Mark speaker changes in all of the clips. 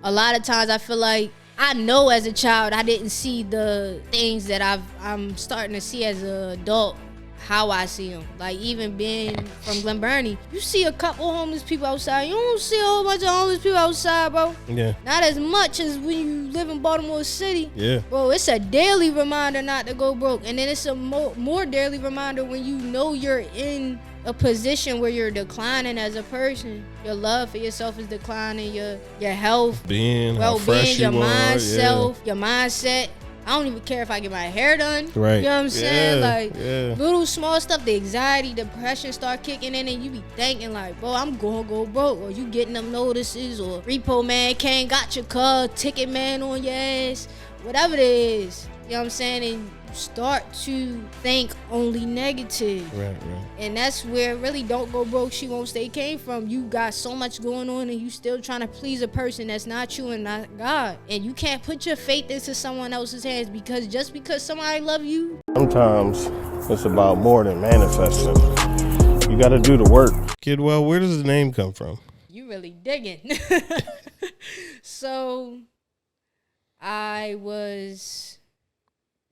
Speaker 1: a lot of times I feel like I know as a child I didn't see the things that I'm starting to see as an adult, how I see them. Like, even being from Glen Burnie, you see a couple homeless people outside. You don't see a whole bunch of homeless people outside, bro.
Speaker 2: Yeah.
Speaker 1: Not as much as when you live in Baltimore City.
Speaker 2: Yeah.
Speaker 1: Bro, it's a daily reminder not to go broke. And then it's a more daily reminder when you know you're in a position where you're declining as a person. Your love for yourself is declining. Your health, well-being, your mindset. I don't even care if I get my hair done.
Speaker 2: Right.
Speaker 1: You know what I'm saying? Little small stuff, the anxiety, depression start kicking in, and you be thinking like, bro, I'm gonna go broke. Or you getting them notices, or Repo Man can't got your car, Ticket Man on your ass, whatever it is. You know what I'm saying? And you start to think only negative.
Speaker 2: Right.
Speaker 1: And that's where really Don't Go Broke, She Won't Stay came from. You got so much going on and you still trying to please a person that's not you and not God. And you can't put your faith into someone else's hands, because just because somebody love you.
Speaker 2: Sometimes it's about more than manifesting. You got to do the work. Kidwell, where does the name come from?
Speaker 1: You really digging. So I was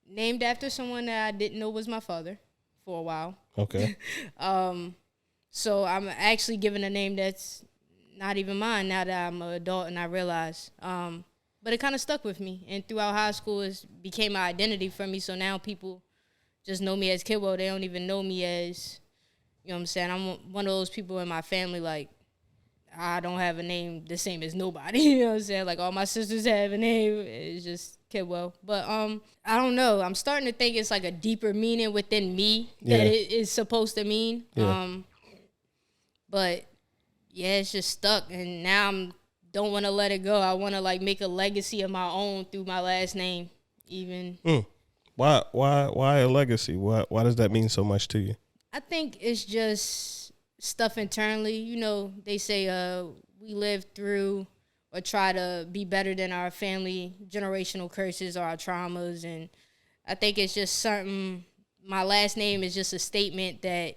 Speaker 1: named after someone that I didn't know was my father for a while.
Speaker 2: Okay.
Speaker 1: So I'm actually given a name that's not even mine now that I'm an adult and I realize. But it kind of stuck with me. And throughout high school, it became my identity for me. So now people just know me as Kidwell. They don't even know me as, you know what I'm saying? I'm one of those people in my family, like, I don't have a name the same as nobody. You know what I'm saying? Like, all my sisters have a name. It's just Kidwell. But I don't know. I'm starting to think it's like a deeper meaning within me that it is supposed to mean.
Speaker 2: Yeah.
Speaker 1: But yeah, it's just stuck, and now don't want to let it go. I want to like make a legacy of my own through my last name. Even
Speaker 2: Why a legacy? Why does that mean so much to you?
Speaker 1: I think it's just stuff internally. You know, they say we live through or try to be better than our family generational curses or our traumas, and I think it's just something. My last name is just a statement that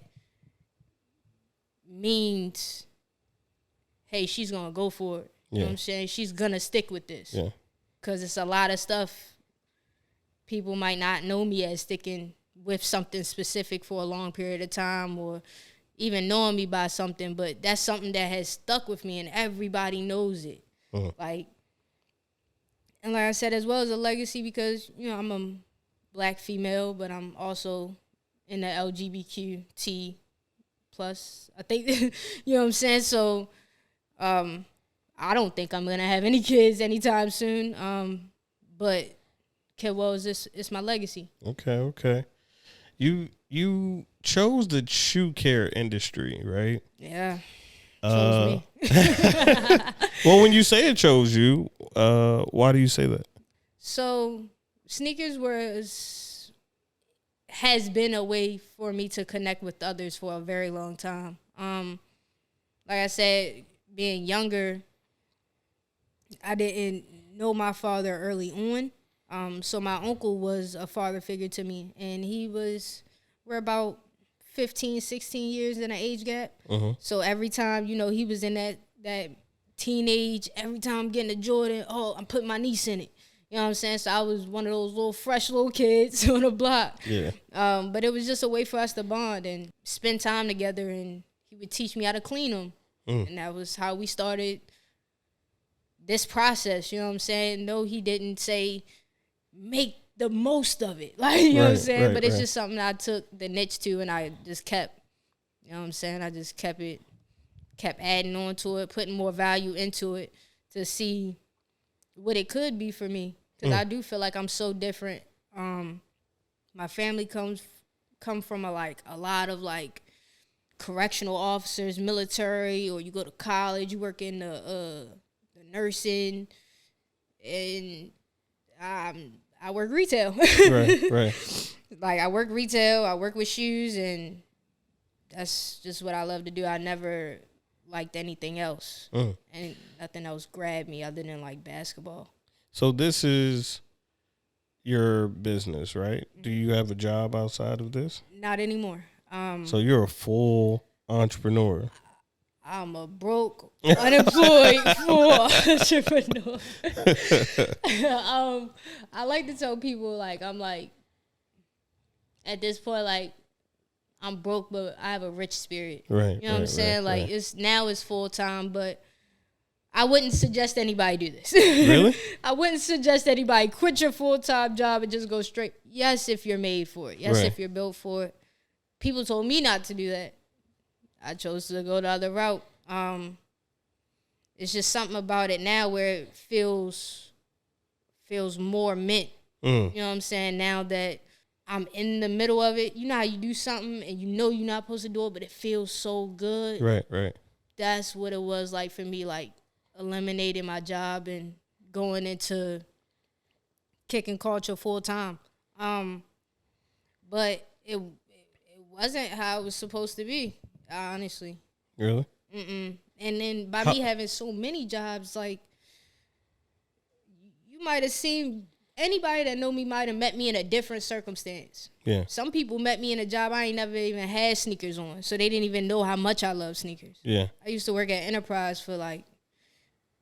Speaker 1: means, hey, she's gonna go for it. You know what I'm saying? She's gonna stick with this.
Speaker 2: Yeah.
Speaker 1: Because it's a lot of stuff people might not know me as sticking with something specific for a long period of time, or even knowing me by something, but that's something that has stuck with me and everybody knows it. Like I said, as well as a legacy, because, you know, I'm a black female, but I'm also in the LGBTQ plus, I think. You know what I'm saying? So I don't think I'm gonna have any kids anytime soon. But Kidwell is my legacy.
Speaker 2: Okay. You chose the shoe care industry, right?
Speaker 1: Yeah. Chose me.
Speaker 2: Well, when you say it chose you, why do you say that?
Speaker 1: So sneakers has been a way for me to connect with others for a very long time. Like I said, being younger, I didn't know my father early on. So my uncle was a father figure to me, and we're about 15, 16 years in an age gap. So every time, you know, he was in that teenage, every time I'm getting a Jordan, I'm putting my niece in it. You know what I'm saying? So I was one of those little fresh little kids on the block.
Speaker 2: Yeah.
Speaker 1: But it was just a way for us to bond and spend time together, and he would teach me how to clean them. And that was how we started this process. You know what I'm saying? No, he didn't say make the most of it. Like, you know what I'm saying? But it's just something I took the niche to, and I just kept, you know what I'm saying? I just kept adding on to it, putting more value into it to see what it could be for me. Because I do feel like I'm so different. My family come from a lot of like correctional officers, military, or you go to college, you work in the nursing, and I work retail. Right. Like, I work retail, I work with shoes, and that's just what I love to do. I never liked anything else. And nothing else grabbed me other than like basketball.
Speaker 2: So this is your business, right? Do you have a job outside of this?
Speaker 1: Not anymore.
Speaker 2: So you're a full entrepreneur.
Speaker 1: I'm a broke, unemployed entrepreneur. I like to tell people, like, I'm like, at this point, like, I'm broke, but I have a rich spirit.
Speaker 2: Right.
Speaker 1: You know what I'm saying? Like, it's full time, but I wouldn't suggest anybody do this.
Speaker 2: Really?
Speaker 1: I wouldn't suggest anybody quit your full-time job and just go straight. Yes, if you're made for it. Yes, if you're built for it. People told me not to do that. I chose to go the other route. It's just something about it now where it feels more meant. You know what I'm saying? Now that I'm in the middle of it, you know how you do something and you know you're not supposed to do it, but it feels so good.
Speaker 2: Right.
Speaker 1: That's what it was like for me, like eliminating my job and going into Kicknkulture full time. But it wasn't how it was supposed to be, honestly.
Speaker 2: Really?
Speaker 1: And then by me having so many jobs, like, you might have seen, anybody that know me might have met me in a different circumstance.
Speaker 2: Yeah.
Speaker 1: Some people met me in a job I ain't never even had sneakers on, so they didn't even know how much I love sneakers.
Speaker 2: Yeah.
Speaker 1: I used to work at Enterprise for like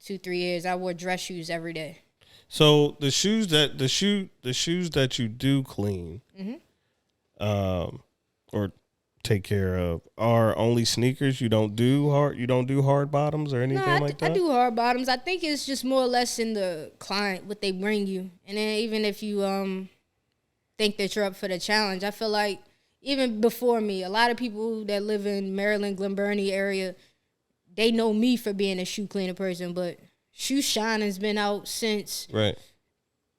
Speaker 1: 2-3 years. I wore dress shoes every day.
Speaker 2: So the shoes that you do clean, or take care of, are only sneakers. You don't do hard bottoms or anything like that.
Speaker 1: I do hard bottoms. I think it's just more or less in the client, what they bring you, and then even if you think that you're up for the challenge, I feel like even before me, a lot of people that live in Maryland, Glen Burnie area, they know me for being a shoe cleaner person, but Shoe Shine has been out since the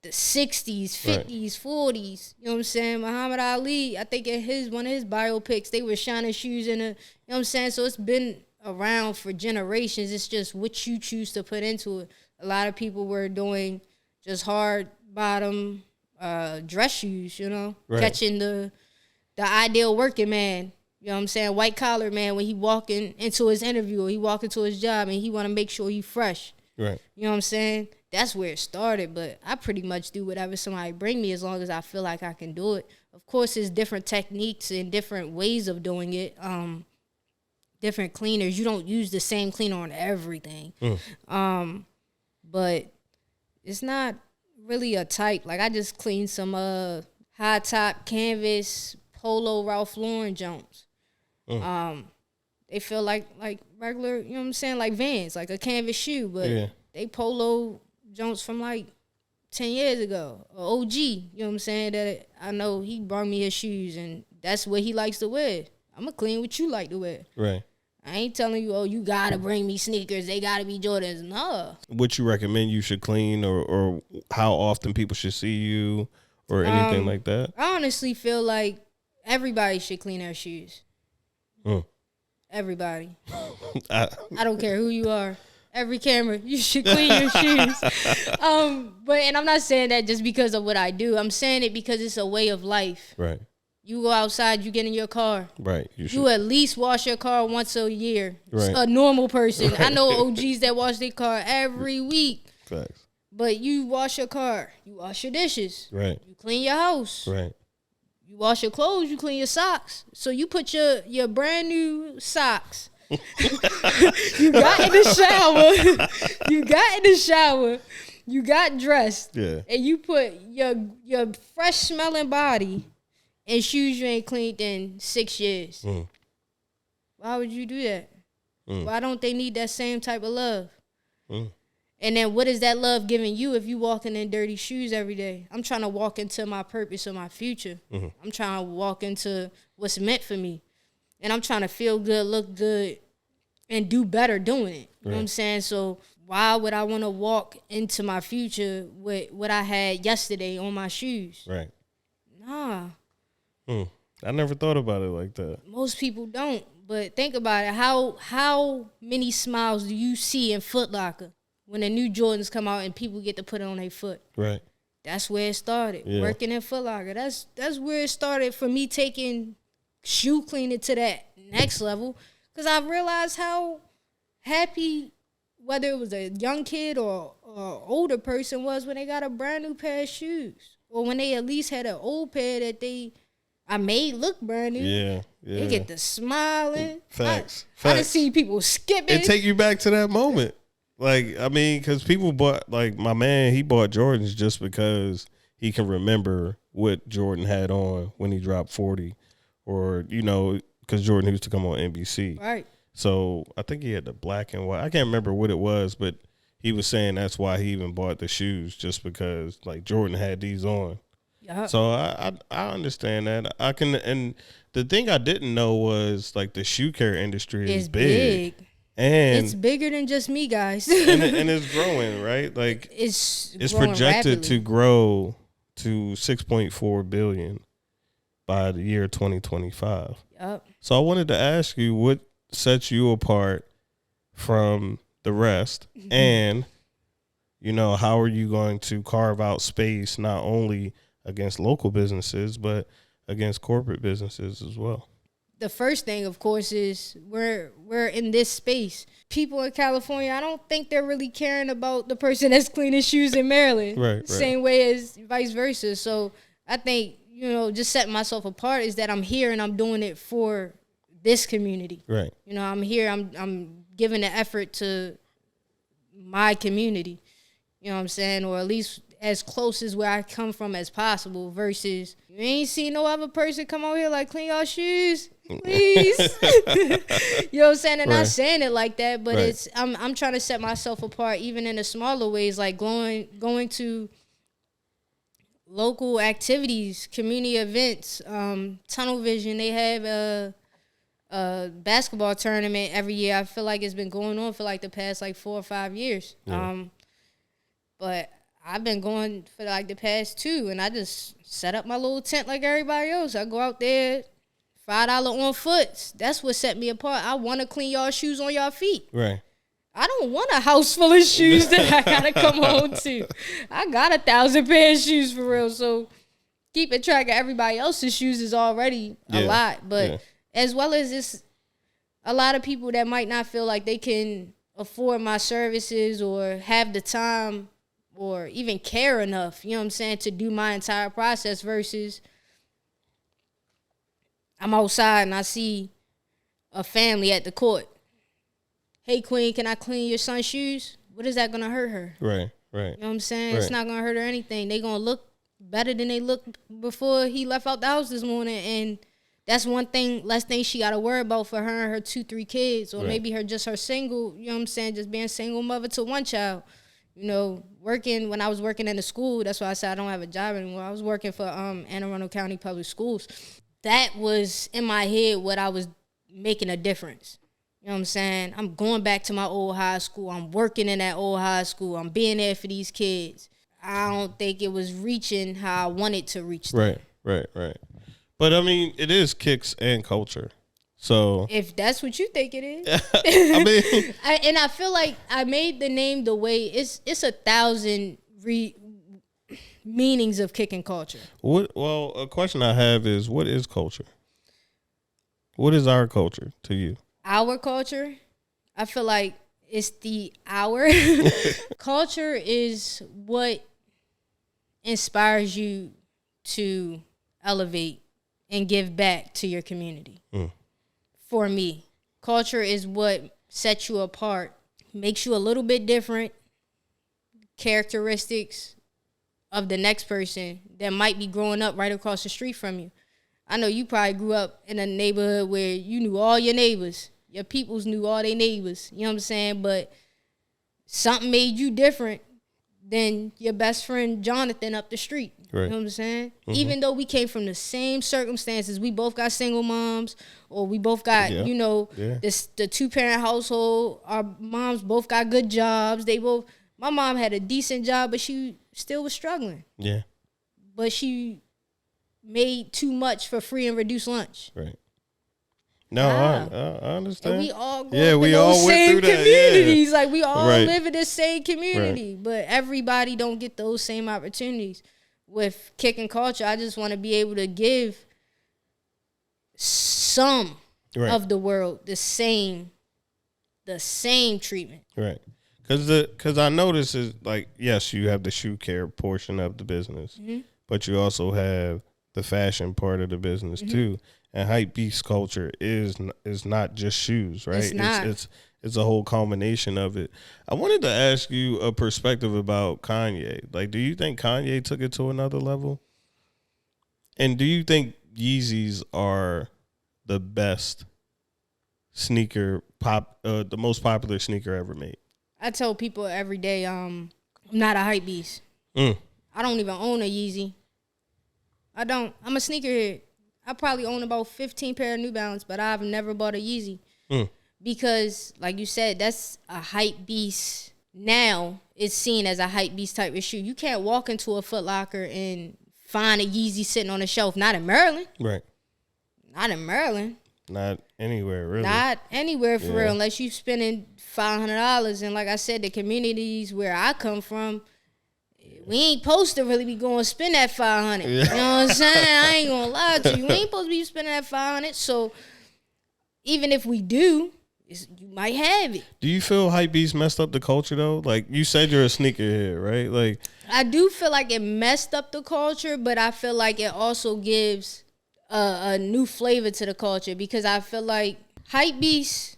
Speaker 1: 60s, 50s, 40s. You know what I'm saying? Muhammad Ali, I think in one of his biopics, they were shining shoes in a, you know what I'm saying? So it's been around for generations. It's just what you choose to put into it. A lot of people were doing just hard bottom dress shoes, you know, catching the ideal working man. You know what I'm saying? White collar man, when he walking into his interview or he walk into his job and he want to make sure he fresh.
Speaker 2: Right.
Speaker 1: You know what I'm saying? That's where it started, but I pretty much do whatever somebody bring me as long as I feel like I can do it. Of course, there's different techniques and different ways of doing it. Different cleaners. You don't use the same cleaner on everything. But it's not really a type. Like, I just cleaned some high top canvas polo Ralph Lauren Jones. They feel like regular, you know what I'm saying, like Vans, like a canvas shoe, but they polo Jones from like 10 years ago. Or OG, you know what I'm saying, that I know he brought me his shoes and that's what he likes to wear. I'm going to clean what you like to wear.
Speaker 2: Right.
Speaker 1: I ain't telling you, oh, you got to bring me sneakers. They got to be Jordans. No.
Speaker 2: What you recommend you should clean or how often people should see you or anything like that? I
Speaker 1: honestly feel like everybody should clean their shoes. Everybody. I don't care who you are. Every camera, you should clean your shoes. And I'm not saying that just because of what I do. I'm saying it because it's a way of life. Right. You go outside, you get in your car. Right. You at least wash your car once a year. Right. A normal person. Right. I know OGs that wash their car every week. Facts. But you wash your car. You wash your dishes. Right. You clean your house. Right. You wash your clothes, you clean your socks. So you put your brand new socks. You got in the shower. You got dressed. Yeah. And you put your fresh smelling body in shoes you ain't cleaned in 6 years. Why would you do that? Why don't they need that same type of love? And then what is that love giving you if you walking in dirty shoes every day? I'm trying to walk into my purpose or my future. I'm trying to walk into what's meant for me. And I'm trying to feel good, look good, and do better doing it. You know what I'm saying? So why would I want to walk into my future with what I had yesterday on my shoes? Right. Nah.
Speaker 2: I never thought about it like that.
Speaker 1: Most people don't. But think about it. How many smiles do you see in Foot Locker when the new Jordans come out and people get to put it on their foot? Right. That's where it started. Yeah. Working in Foot Locker. That's where it started for me taking shoe cleaning to that next level. Because I realized how happy, whether it was a young kid or older person, was when they got a brand new pair of shoes. Or when they at least had an old pair that they I made look brand new.
Speaker 2: Yeah.
Speaker 1: They get the smiling.
Speaker 2: Facts.
Speaker 1: I done see people skipping.
Speaker 2: It take you back to that moment. Like, I mean, because people bought, like, my man, he bought Jordans just because he can remember what Jordan had on when he dropped 40. Or, you know, because Jordan used to come on NBC.
Speaker 1: Right.
Speaker 2: So I think he had the black and white. I can't remember what it was, but he was saying that's why he even bought the shoes, just because, like, Jordan had these on.
Speaker 1: Yeah.
Speaker 2: So I understand that. I can, and the thing I didn't know was, like, the shoe care industry is big. And
Speaker 1: it's bigger than just me, guys.
Speaker 2: and it's growing, right? Like,
Speaker 1: it's
Speaker 2: projected
Speaker 1: rapidly
Speaker 2: to grow to 6.4 billion by the year 2025.
Speaker 1: Yep.
Speaker 2: So I wanted to ask you, what sets you apart from the rest, and, you know, how are you going to carve out space not only against local businesses but against corporate businesses as well?
Speaker 1: The first thing, of course, is we're in this space. People in California, I don't think they're really caring about the person that's cleaning shoes in Maryland.
Speaker 2: Right.
Speaker 1: Same way as vice versa. So I think, you know, just setting myself apart is that I'm here and I'm doing it for this community.
Speaker 2: Right.
Speaker 1: You know, I'm here. I'm giving the effort to my community. You know what I'm saying? Or at least as close as where I come from as possible, versus you ain't seen no other person come out here like, clean your shoes, please. You know what I'm saying? And not saying it like that, but it's I'm trying to set myself apart even in the smaller ways, like going to local activities, community events, Tunnel Vision. They have a basketball tournament every year. I feel like it's been going on for like the past like 4 or 5 years.
Speaker 2: Yeah.
Speaker 1: But I've been going for like the past 2, and I just set up my little tent like everybody else. I go out there, $5 on foots. That's what set me apart. I want to clean y'all shoes on y'all feet.
Speaker 2: Right.
Speaker 1: I don't want a house full of shoes that I gotta come home to. I got 1,000 pairs of shoes for real. So keeping track of everybody else's shoes is already a lot. But as well as it's a lot of people that might not feel like they can afford my services or have the time or even care enough, you know what I'm saying, to do my entire process, versus I'm outside and I see a family at the court. Hey, Queen, can I clean your son's shoes? What is that going to hurt her?
Speaker 2: Right.
Speaker 1: You know what I'm saying? It's not going to hurt her anything. They going to look better than they looked before he left out the house this morning. And that's one thing, less thing she got to worry about for her and her 2-3 kids, or maybe her single, you know what I'm saying, just being single mother to one child. You know, when I was working in the school, that's why I said I don't have a job anymore. I was working for Anne Arundel County Public Schools. That was in my head what I was making a difference. You know what I'm saying? I'm going back to my old high school. I'm working in that old high school. I'm being there for these kids. I don't think it was reaching how I wanted to reach them.
Speaker 2: Right. But, I mean, it is kicks and culture. So
Speaker 1: if that's what you think it is.
Speaker 2: I mean,
Speaker 1: and I feel like I made the name the way it's 1,000 meanings of Kicknkulture.
Speaker 2: Well, a question I have is, what is culture? What is our culture to you?
Speaker 1: Our culture, I feel like it's our culture is what inspires you to elevate and give back to your community. For me, culture is what sets you apart, makes you a little bit different, characteristics of the next person that might be growing up right across the street from you. I know you probably grew up in a neighborhood where you knew all your neighbors. Your peoples knew all their neighbors. You know what I'm saying? But something made you different than your best friend Jonathan up the street.
Speaker 2: Right.
Speaker 1: You know what I'm saying? Even though we came from the same circumstances, we both got single moms, or we both got, the 2-parent household. Our moms both got good jobs. My mom had a decent job, but she still was struggling. Yeah. But she made too much for free and reduced lunch.
Speaker 2: Right. No, I understand.
Speaker 1: And we all go we all went through that. Communities. Like, we all live in the same community. But everybody don't get those same opportunities. With Kicknkulture, I just want to be able to give some of the world the same treatment.
Speaker 2: Right. Because I notice is, like, yes, you have the shoe care portion of the business, but you also have the fashion part of the business too. And hype beast culture is not just shoes, right?
Speaker 1: It's not.
Speaker 2: It's a whole combination of it. I wanted to ask you a perspective about Kanye. Like, do you think Kanye took it to another level? And do you think Yeezys are the best sneaker the most popular sneaker ever made?
Speaker 1: I tell people every day, I'm not a hype beast. I don't even own a Yeezy. I don't. I'm a sneakerhead. I probably own about 15 pair of New Balance, but I've never bought a Yeezy. Because, like you said, that's a hype beast. Now it's seen as a hype beast type of shoe. You can't walk into a Foot Locker and find a Yeezy sitting on a shelf. Not in Maryland.
Speaker 2: Right.
Speaker 1: Not in Maryland.
Speaker 2: Not anywhere, really.
Speaker 1: Not anywhere for real, unless you spending $500. And like I said, the communities where I come from, we ain't supposed to really be going to spend that $500. You know what I'm saying? I ain't gonna lie to you. We ain't supposed to be spending that $500. So even if we do, you might have it.
Speaker 2: Do you feel hypebeast messed up the culture though? Like you said, you're a sneakerhead, right? Like
Speaker 1: I do feel like it messed up the culture, but I feel like it also gives a new flavor to the culture, because I feel like hypebeast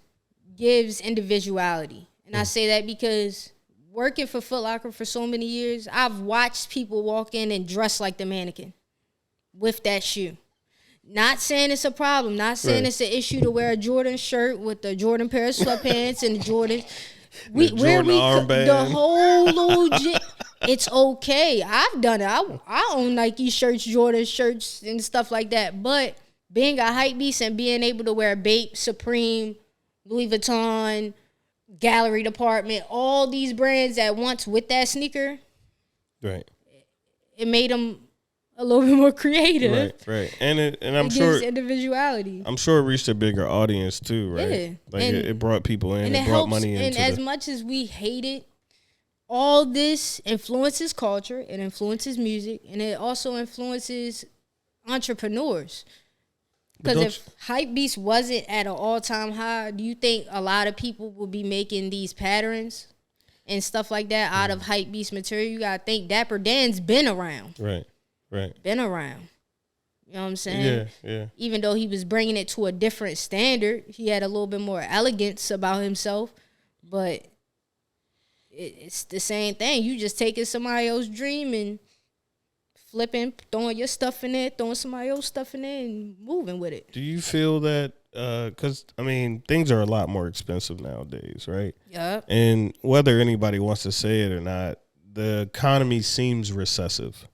Speaker 1: gives individuality, and I say that because working for Foot Locker for so many years, I've watched people walk in and dress like the mannequin with that shoe. Not saying it's a problem. Not saying it's an issue to wear a Jordan shirt with a Jordan pair of sweatpants and the Jordan. The whole legit. It's okay. I've done it. I own Nike shirts, Jordan shirts, and stuff like that. But being a hype beast and being able to wear Bape, Supreme, Louis Vuitton, Gallery Department, all these brands at once with that sneaker,
Speaker 2: right?
Speaker 1: It made them a little bit more creative,
Speaker 2: right. And I'm
Speaker 1: it
Speaker 2: sure
Speaker 1: gives individuality.
Speaker 2: I'm sure it reached a bigger audience too, right?
Speaker 1: Yeah.
Speaker 2: Like it brought people in,
Speaker 1: and
Speaker 2: it brought money into.
Speaker 1: And as much as we hate it, all this influences culture, it influences music, and it also influences entrepreneurs. Because if hypebeast wasn't at an all-time high, do you think a lot of people would be making these patterns and stuff like that out of hypebeast material? You gotta think Dapper Dan's been around.
Speaker 2: Right.
Speaker 1: Been around. You know what I'm saying?
Speaker 2: Yeah.
Speaker 1: Even though he was bringing it to a different standard, he had a little bit more elegance about himself. But it's the same thing. You just taking somebody else's dream and flipping, throwing your stuff in there, throwing somebody else's stuff in there, and moving with it.
Speaker 2: Do you feel that, because, I mean, things are a lot more expensive nowadays, right?
Speaker 1: Yeah.
Speaker 2: And whether anybody wants to say it or not, the economy seems recessive.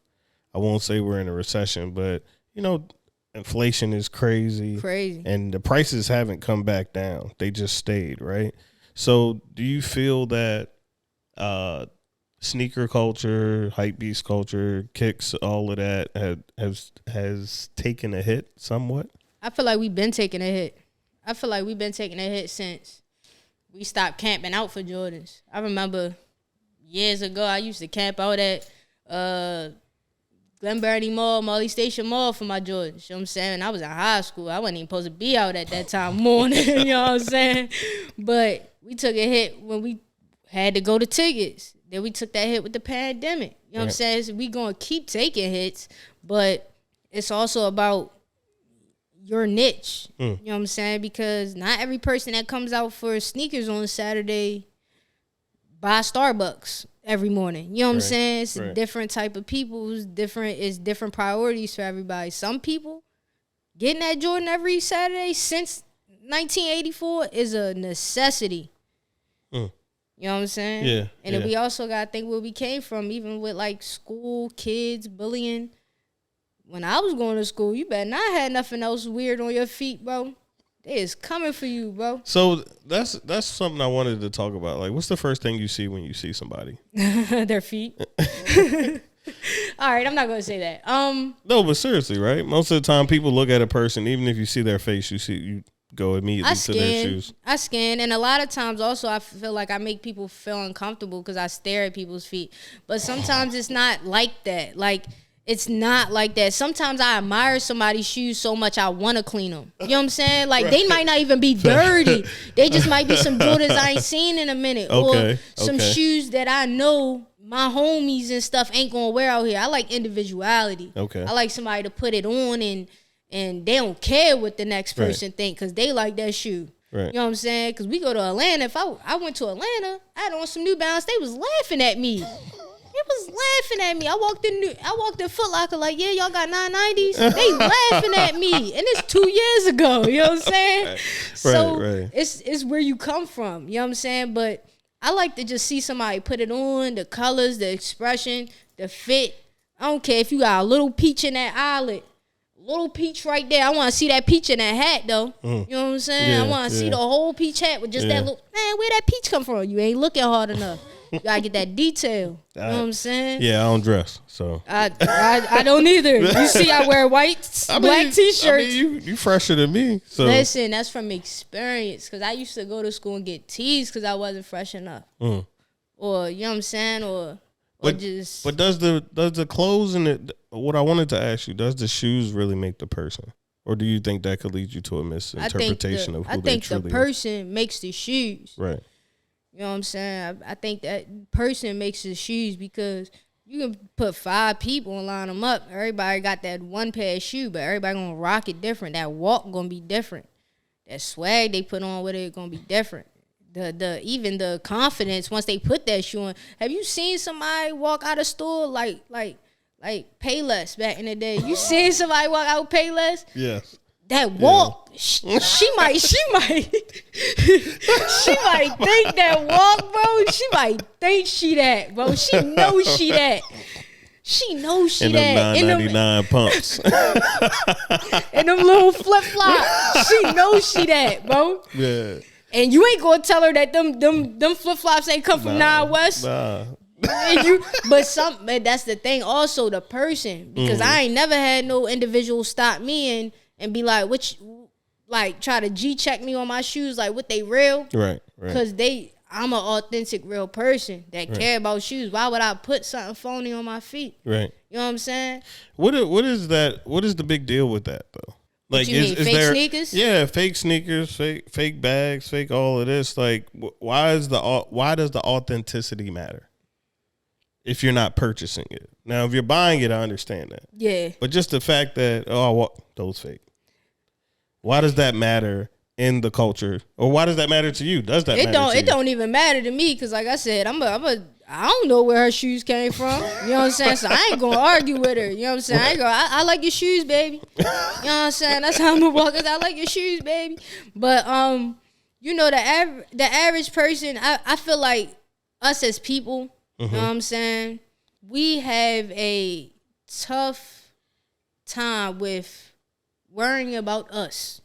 Speaker 2: I won't say we're in a recession, but, you know, inflation is crazy. And the prices haven't come back down. They just stayed, right? So do you feel that sneaker culture, hypebeast culture, kicks, all of that has taken a hit somewhat? I
Speaker 1: feel like we've been taking a hit. Since we stopped camping out for Jordans. I remember years ago I used to camp out at Glen Mall, Molly Station Mall for my Jordans. You know what I'm saying? I was in high school. I wasn't even supposed to be out at that time morning. You know what I'm saying? But we took a hit when we had to go to tickets. Then we took that hit with the pandemic. You know what I'm saying? So we going to keep taking hits, but it's also about your niche. You know what I'm saying? Because not every person that comes out for sneakers on Saturday buy Starbucks every morning. You know what I'm saying? It's a different type of people. It's different priorities for everybody. Some people getting that Jordan every Saturday since 1984 is a necessity. You know what I'm saying?
Speaker 2: Yeah.
Speaker 1: And then we also got to think where we came from, even with like school, kids, bullying. When I was going to school, you better not have nothing else weird on your feet, bro. They is coming for you, bro.
Speaker 2: So that's something I wanted to talk about. Like, what's the first thing you see when you see somebody?
Speaker 1: Their feet. All right, I'm not going to say that.
Speaker 2: No, but seriously, right? Most of the time people look at a person, even if you see their face, you go immediately to their shoes.
Speaker 1: I scan, and a lot of times also I feel like I make people feel uncomfortable because I stare at people's feet. But sometimes it's not like that. Like, it's not like that. Sometimes I admire somebody's shoes so much I want to clean them. You know what I'm saying? Like, they might not even be dirty. They just might be some Jordans I ain't seen in a minute. Or some shoes that I know my homies and stuff ain't gonna wear out here. I like individuality.
Speaker 2: Okay.
Speaker 1: I like somebody to put it on and they don't care what the next person think because they like that shoe.
Speaker 2: Right.
Speaker 1: You know what I'm saying? Because we go to Atlanta. If I went to Atlanta, I had on some New Balance. They was laughing at me. They was laughing at me. I walked in Foot Locker like, yeah, y'all got 990s. They laughing at me, and it's 2 years ago. You know what I'm saying?
Speaker 2: Right.
Speaker 1: So
Speaker 2: right.
Speaker 1: it's where you come from. You know what I'm saying? But I like to just see somebody put it on, the colors, the expression, the fit. I don't care if you got a little peach in that eyelid. Little peach right there. I want to see that peach in that hat, though. You know what I'm saying?
Speaker 2: Yeah,
Speaker 1: I want to see the whole peach hat with just that little. Man, where that peach come from? You ain't looking hard enough. You gotta get that detail. You know what I'm saying?
Speaker 2: Yeah, I don't dress, so
Speaker 1: I don't either. You see, I wear white, black t-shirts.
Speaker 2: I mean, you fresher than me. So
Speaker 1: listen, that's from experience. Cause I used to go to school and get teased because I wasn't fresh enough. Or you know what I'm saying? Or just.
Speaker 2: But does the clothes and it? What I wanted to ask you, does the shoes really make the person, or do you think that could lead you to a misinterpretation of who they truly are?
Speaker 1: I think the person makes the shoes.
Speaker 2: Right.
Speaker 1: You know what I'm saying? I think that person makes the shoes because you can put 5 people and line them up. Everybody got that one pair of shoe, but everybody gonna rock it different. That walk gonna be different. That swag they put on with it gonna be different. Even the confidence once they put that shoe on. Have you seen somebody walk out of store like Payless back in the day? You seen somebody walk out Payless?
Speaker 2: Yes.
Speaker 1: That walk, she might think that walk, bro. She might think she that, bro. She knows she that. She knows she that.
Speaker 2: In them 999 pumps.
Speaker 1: And them little flip flops. She knows she that, bro.
Speaker 2: Yeah.
Speaker 1: And you ain't gonna tell her that them flip flops ain't come from Nine West.
Speaker 2: Nah.
Speaker 1: But that's the thing. Also, the person, because I ain't never had no individual stop me and be like, try to G-check me on my shoes, like, what they real?
Speaker 2: Right.
Speaker 1: Because I'm an authentic, real person that care about shoes. Why would I put something phony on my feet?
Speaker 2: Right.
Speaker 1: You know what I'm saying?
Speaker 2: What is that? What is the big deal with that, though? Like,
Speaker 1: is fake
Speaker 2: there,
Speaker 1: sneakers?
Speaker 2: Yeah, fake sneakers, fake bags, fake all of this. Like, why does the authenticity matter if you're not purchasing it? Now, if you're buying it, I understand that.
Speaker 1: Yeah.
Speaker 2: But just the fact that those fake. Why does that matter in the culture, or why does that matter to you? Does that matter to you?
Speaker 1: It don't even matter to me because, like I said, I don't know where her shoes came from. You know what I'm saying? So I ain't gonna argue with her. You know what I'm saying? I like your shoes, baby. You know what I'm saying? That's how I'm gonna walk. I like your shoes, baby. But you know, the average person, I feel like us as people, you know what I'm saying? We have a tough time with worrying about us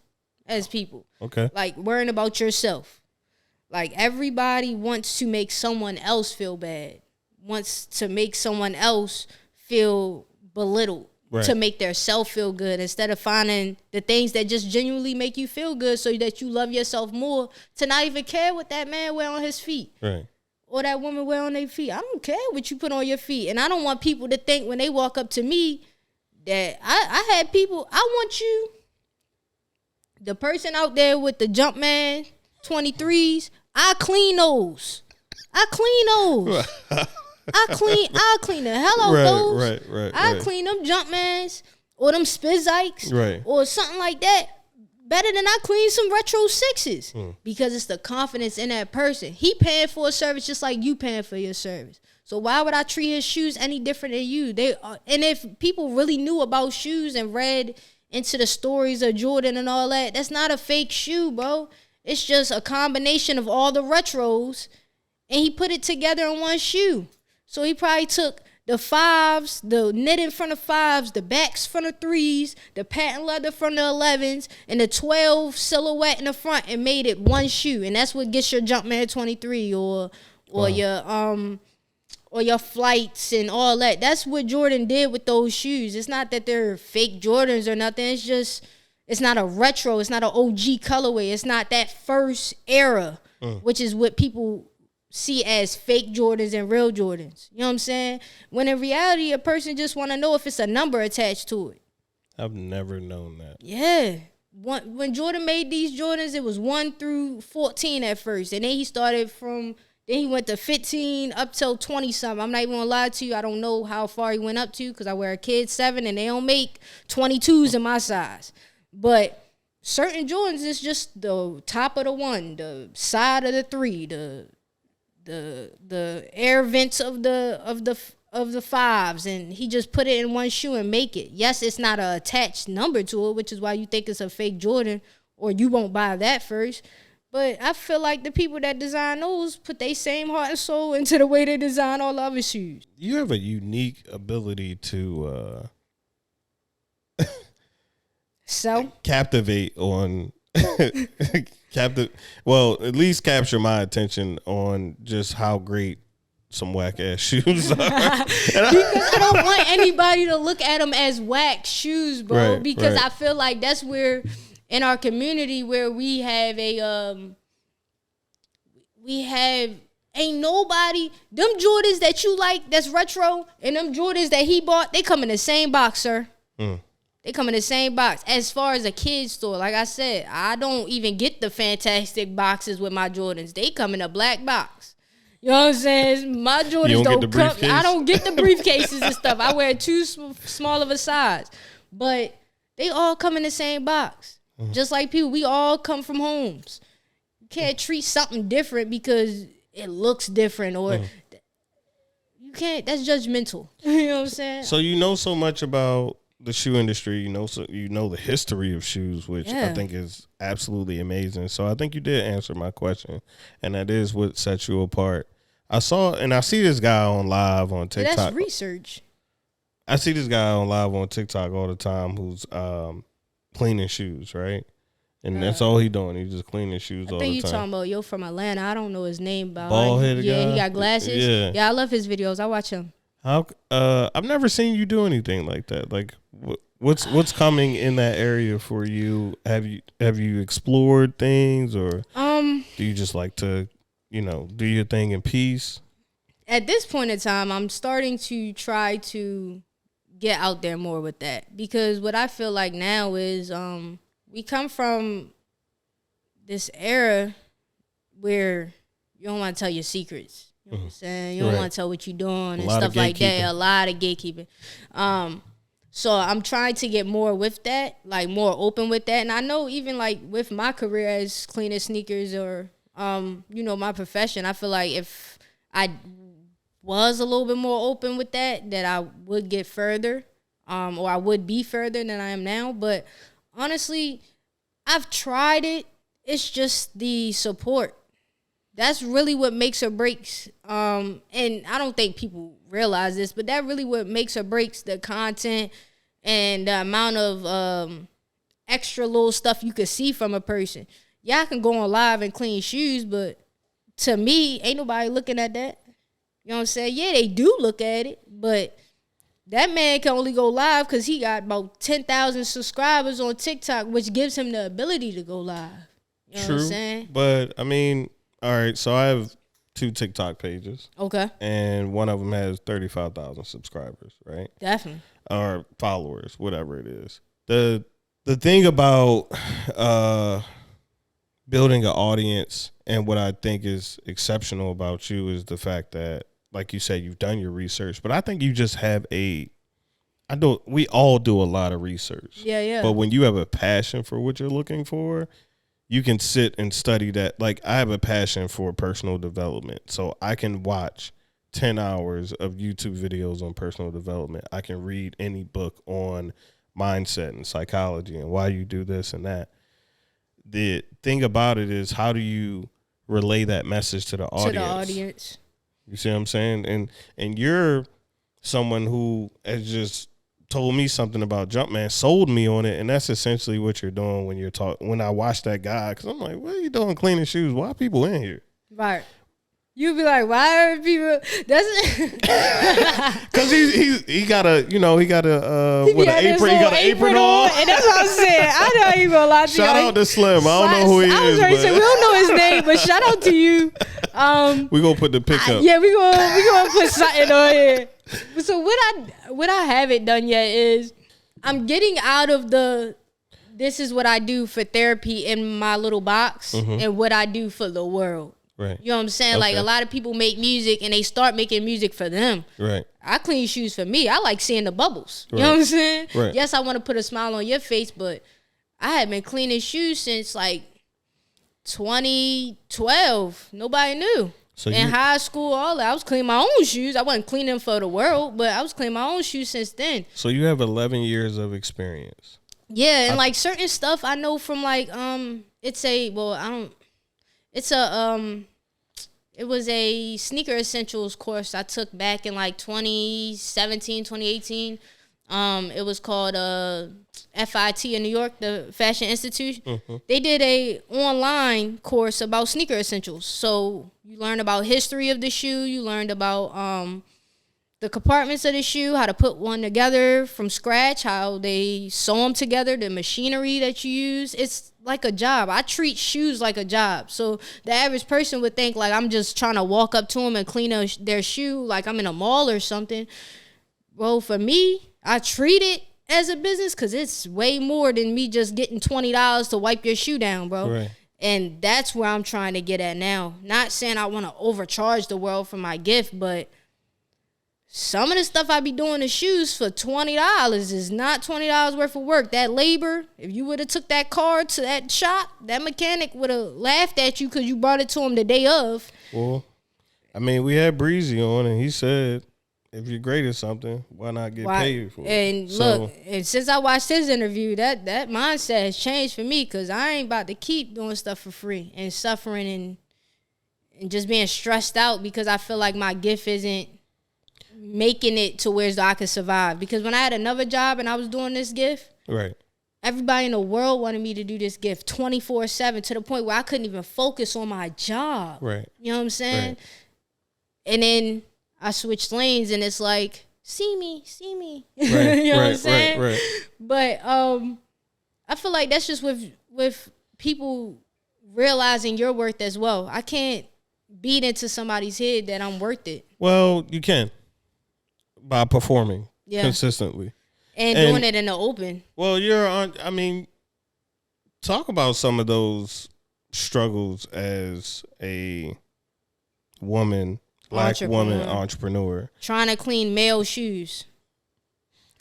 Speaker 1: as people.
Speaker 2: Okay.
Speaker 1: Like worrying about yourself. Like everybody wants to make someone else feel bad. Wants to make someone else feel belittled. Right. To make their self feel good instead of finding the things that just genuinely make you feel good so that you love yourself more, to not even care what that man wear on his feet. Right. Or that woman wear on their feet. I don't care what you put on your feet. And I don't want people to think when they walk up to me that I had people, I want you, the person out there with the Jumpman 23s, I clean those. I clean the hell out those.
Speaker 2: Right.
Speaker 1: I clean them Jumpmans or them Spizikes or something like that better than I clean some retro 6s because it's the confidence in that person. He paying for a service just like you paying for your service. So why would I treat his shoes any different than you? And if people really knew about shoes and read into the stories of Jordan and all that, that's not a fake shoe, bro. It's just a combination of all the retros, and he put it together in one shoe. So he probably took the 5s, the knit in front of 5s, the backs from the 3s, the patent leather from the 11s, and the 12 silhouette in the front and made it one shoe. And that's what gets your Jumpman 23 or your flights and all that. That's what Jordan did with those shoes. It's not that they're fake Jordans or nothing. It's just, it's not a retro. It's not an OG colorway. It's not that first era, which is what people see as fake Jordans and real Jordans. You know what I'm saying? When in reality, a person just want to know if it's a number attached to it.
Speaker 2: I've never known that.
Speaker 1: Yeah. When Jordan made these Jordans, it was 1 through 14 at first. And then he started from Then he went to 15 up till 20 something. I'm not even gonna lie to you. I don't know how far he went up to because I wear a kid 7 and they don't make 22s in my size. But certain Jordans is just the top of the 1, the side of the 3, the air vents of the 5s, and he just put it in one shoe and make it. Yes, it's not a attached number to it, which is why you think it's a fake Jordan, or you won't buy that first. But I feel like the people that design those put their same heart and soul into the way they design all the other shoes.
Speaker 2: You have a unique ability to captivate on well, at least capture my attention on just how great some whack ass shoes are.
Speaker 1: Because I don't want anybody to look at them as whack shoes, bro.
Speaker 2: Right,
Speaker 1: because
Speaker 2: right.
Speaker 1: I feel like that's where in our community where we have ain't nobody, them Jordans that you like that's retro and them Jordans that he bought, they come in the same box, sir. They come in the same box. As far as a kid's store, like I said, I don't even get the fantastic boxes with my Jordans. They come in a black box. You know what I'm saying? My Jordans don't come. I don't get the briefcases and stuff. I wear too small of a size. But they all come in the same box. Just like people, we all come from homes. You can't treat something different because it looks different or you can't. That's judgmental. You know what I'm saying?
Speaker 2: So you know so much about the shoe industry, you know the history of shoes, which I think is absolutely amazing. So I think you did answer my question, and that is what sets you apart. I see this guy on live on TikTok.
Speaker 1: That's research.
Speaker 2: I see this guy on live on TikTok all the time who's cleaning shoes, right? And that's all he doing. He's just cleaning shoes all the time. I think you talking
Speaker 1: about from Atlanta. I don't know his name.
Speaker 2: Bald-headed guy?
Speaker 1: Yeah, he got glasses. Yeah, I love his videos. I watch him.
Speaker 2: I've never seen you do anything like that. Like, what's coming in that area for you? Have you explored things, or do you just like to, do your thing in peace?
Speaker 1: At this point in time, I'm starting to try to get out there more with that, because what I feel like now is we come from this era where you don't want to tell your secrets. You know what I'm saying? You don't want to tell what you're doing and stuff like that. A lot of gatekeeping. So I'm trying to get more with that, like more open with that. And I know even like with my career as cleaning sneakers or, my profession, I feel like if I was a little bit more open with that I would get further, or I would be further than I am now. But honestly, I've tried it. It's just the support. That's really what makes or breaks. And I don't think people realize this, but that really what makes or breaks the content and the amount of extra little stuff you could see from a person. Yeah, I can go on live and clean shoes, but to me, ain't nobody looking at that. You know what I'm saying? Yeah, they do look at it, but that man can only go live because he got about 10,000 subscribers on TikTok, which gives him the ability to go live. You know what I'm saying?
Speaker 2: But, I mean, all right, so I have 2 TikTok pages.
Speaker 1: Okay.
Speaker 2: And one of them has 35,000 subscribers, right?
Speaker 1: Definitely.
Speaker 2: Or followers, whatever it is. The thing about building an audience, and what I think is exceptional about you, is the fact that, like you said, you've done your research, but I think you just have we all do a lot of research.
Speaker 1: Yeah.
Speaker 2: But when you have a passion for what you're looking for, you can sit and study that. Like, I have a passion for personal development, so I can watch 10 hours of YouTube videos on personal development. I can read any book on mindset and psychology and why you do this and that. The thing about it is, how do you relay that message to the audience? You see what I'm saying? And you're someone who has just told me something about Jumpman, sold me on it, and that's essentially what you're doing when you're when I watch that guy, because I'm like, what are you doing cleaning shoes? Why are people in here?
Speaker 1: Right. You be like, why are people? That's
Speaker 2: because he got a with an apron. He got an apron on,
Speaker 1: and that's what I'm saying. I know you gonna lie to you.
Speaker 2: Shout out to Slim. I don't know who he is.
Speaker 1: I was ready to say we don't know his name, but shout out to you.
Speaker 2: We gonna put the pick up.
Speaker 1: Yeah, we gonna put something on here. So what I haven't done yet is I'm getting out of this is what I do for therapy in my little box, and what I do for the world.
Speaker 2: Right.
Speaker 1: You know what I'm saying?
Speaker 2: Okay.
Speaker 1: Like, a lot of people make music and they start making music for them.
Speaker 2: Right.
Speaker 1: I clean shoes for me. I like seeing the bubbles. You
Speaker 2: Right.
Speaker 1: know what I'm saying?
Speaker 2: Right.
Speaker 1: Yes, I want to put a smile on your face, but I had been cleaning shoes since like 2012. Nobody knew. So in high school, all that. I was cleaning my own shoes. I wasn't cleaning them for the world, but I was cleaning my own shoes since then.
Speaker 2: So you have 11 years of experience.
Speaker 1: Yeah, and like certain stuff I know from like it was a sneaker essentials course I took back in like 2017, 2018. It was called FIT in New York, the Fashion Institute. Mm-hmm. They did a online course about sneaker essentials. So you learn about history of the shoe. You learned about the compartments of the shoe, how to put one together from scratch, how they sew them together, the machinery that you use. It's like a job. I treat shoes like a job. So the average person would think like I'm just trying to walk up to them and clean their shoe like I'm in a mall or something. Well, for me, I treat it as a business because it's way more than me just getting $20 to wipe your shoe down, bro. Right. And that's where I'm trying to get at now. Not saying I want to overcharge the world for my gift, but some of the stuff I be doing to shoes for $20 is not $20 worth of work. That labor, if you would have took that car to that shop, that mechanic would have laughed at you because you brought it to him the day of. Well,
Speaker 2: I mean, we had Breezy on, and he said, if you're great at something, why not get paid for it?
Speaker 1: And look, and since I watched his interview, that mindset has changed for me because I ain't about to keep doing stuff for free and suffering and just being stressed out because I feel like my gift isn't making it to where I could survive. Because when I had another job and I was doing this gift, right, everybody in the world wanted me to do this gift 24/7 to the point where I couldn't even focus on my job. Right. You know what I'm saying? Right. And then I switched lanes and it's like, see me. Right, you know what I'm saying? Right. But I feel like that's just with people realizing your worth as well. I can't beat into somebody's head that I'm worth it.
Speaker 2: Well, you can. By performing consistently.
Speaker 1: And doing it in the open.
Speaker 2: Well, talk about some of those struggles as a woman, black woman entrepreneur.
Speaker 1: Trying to clean male shoes.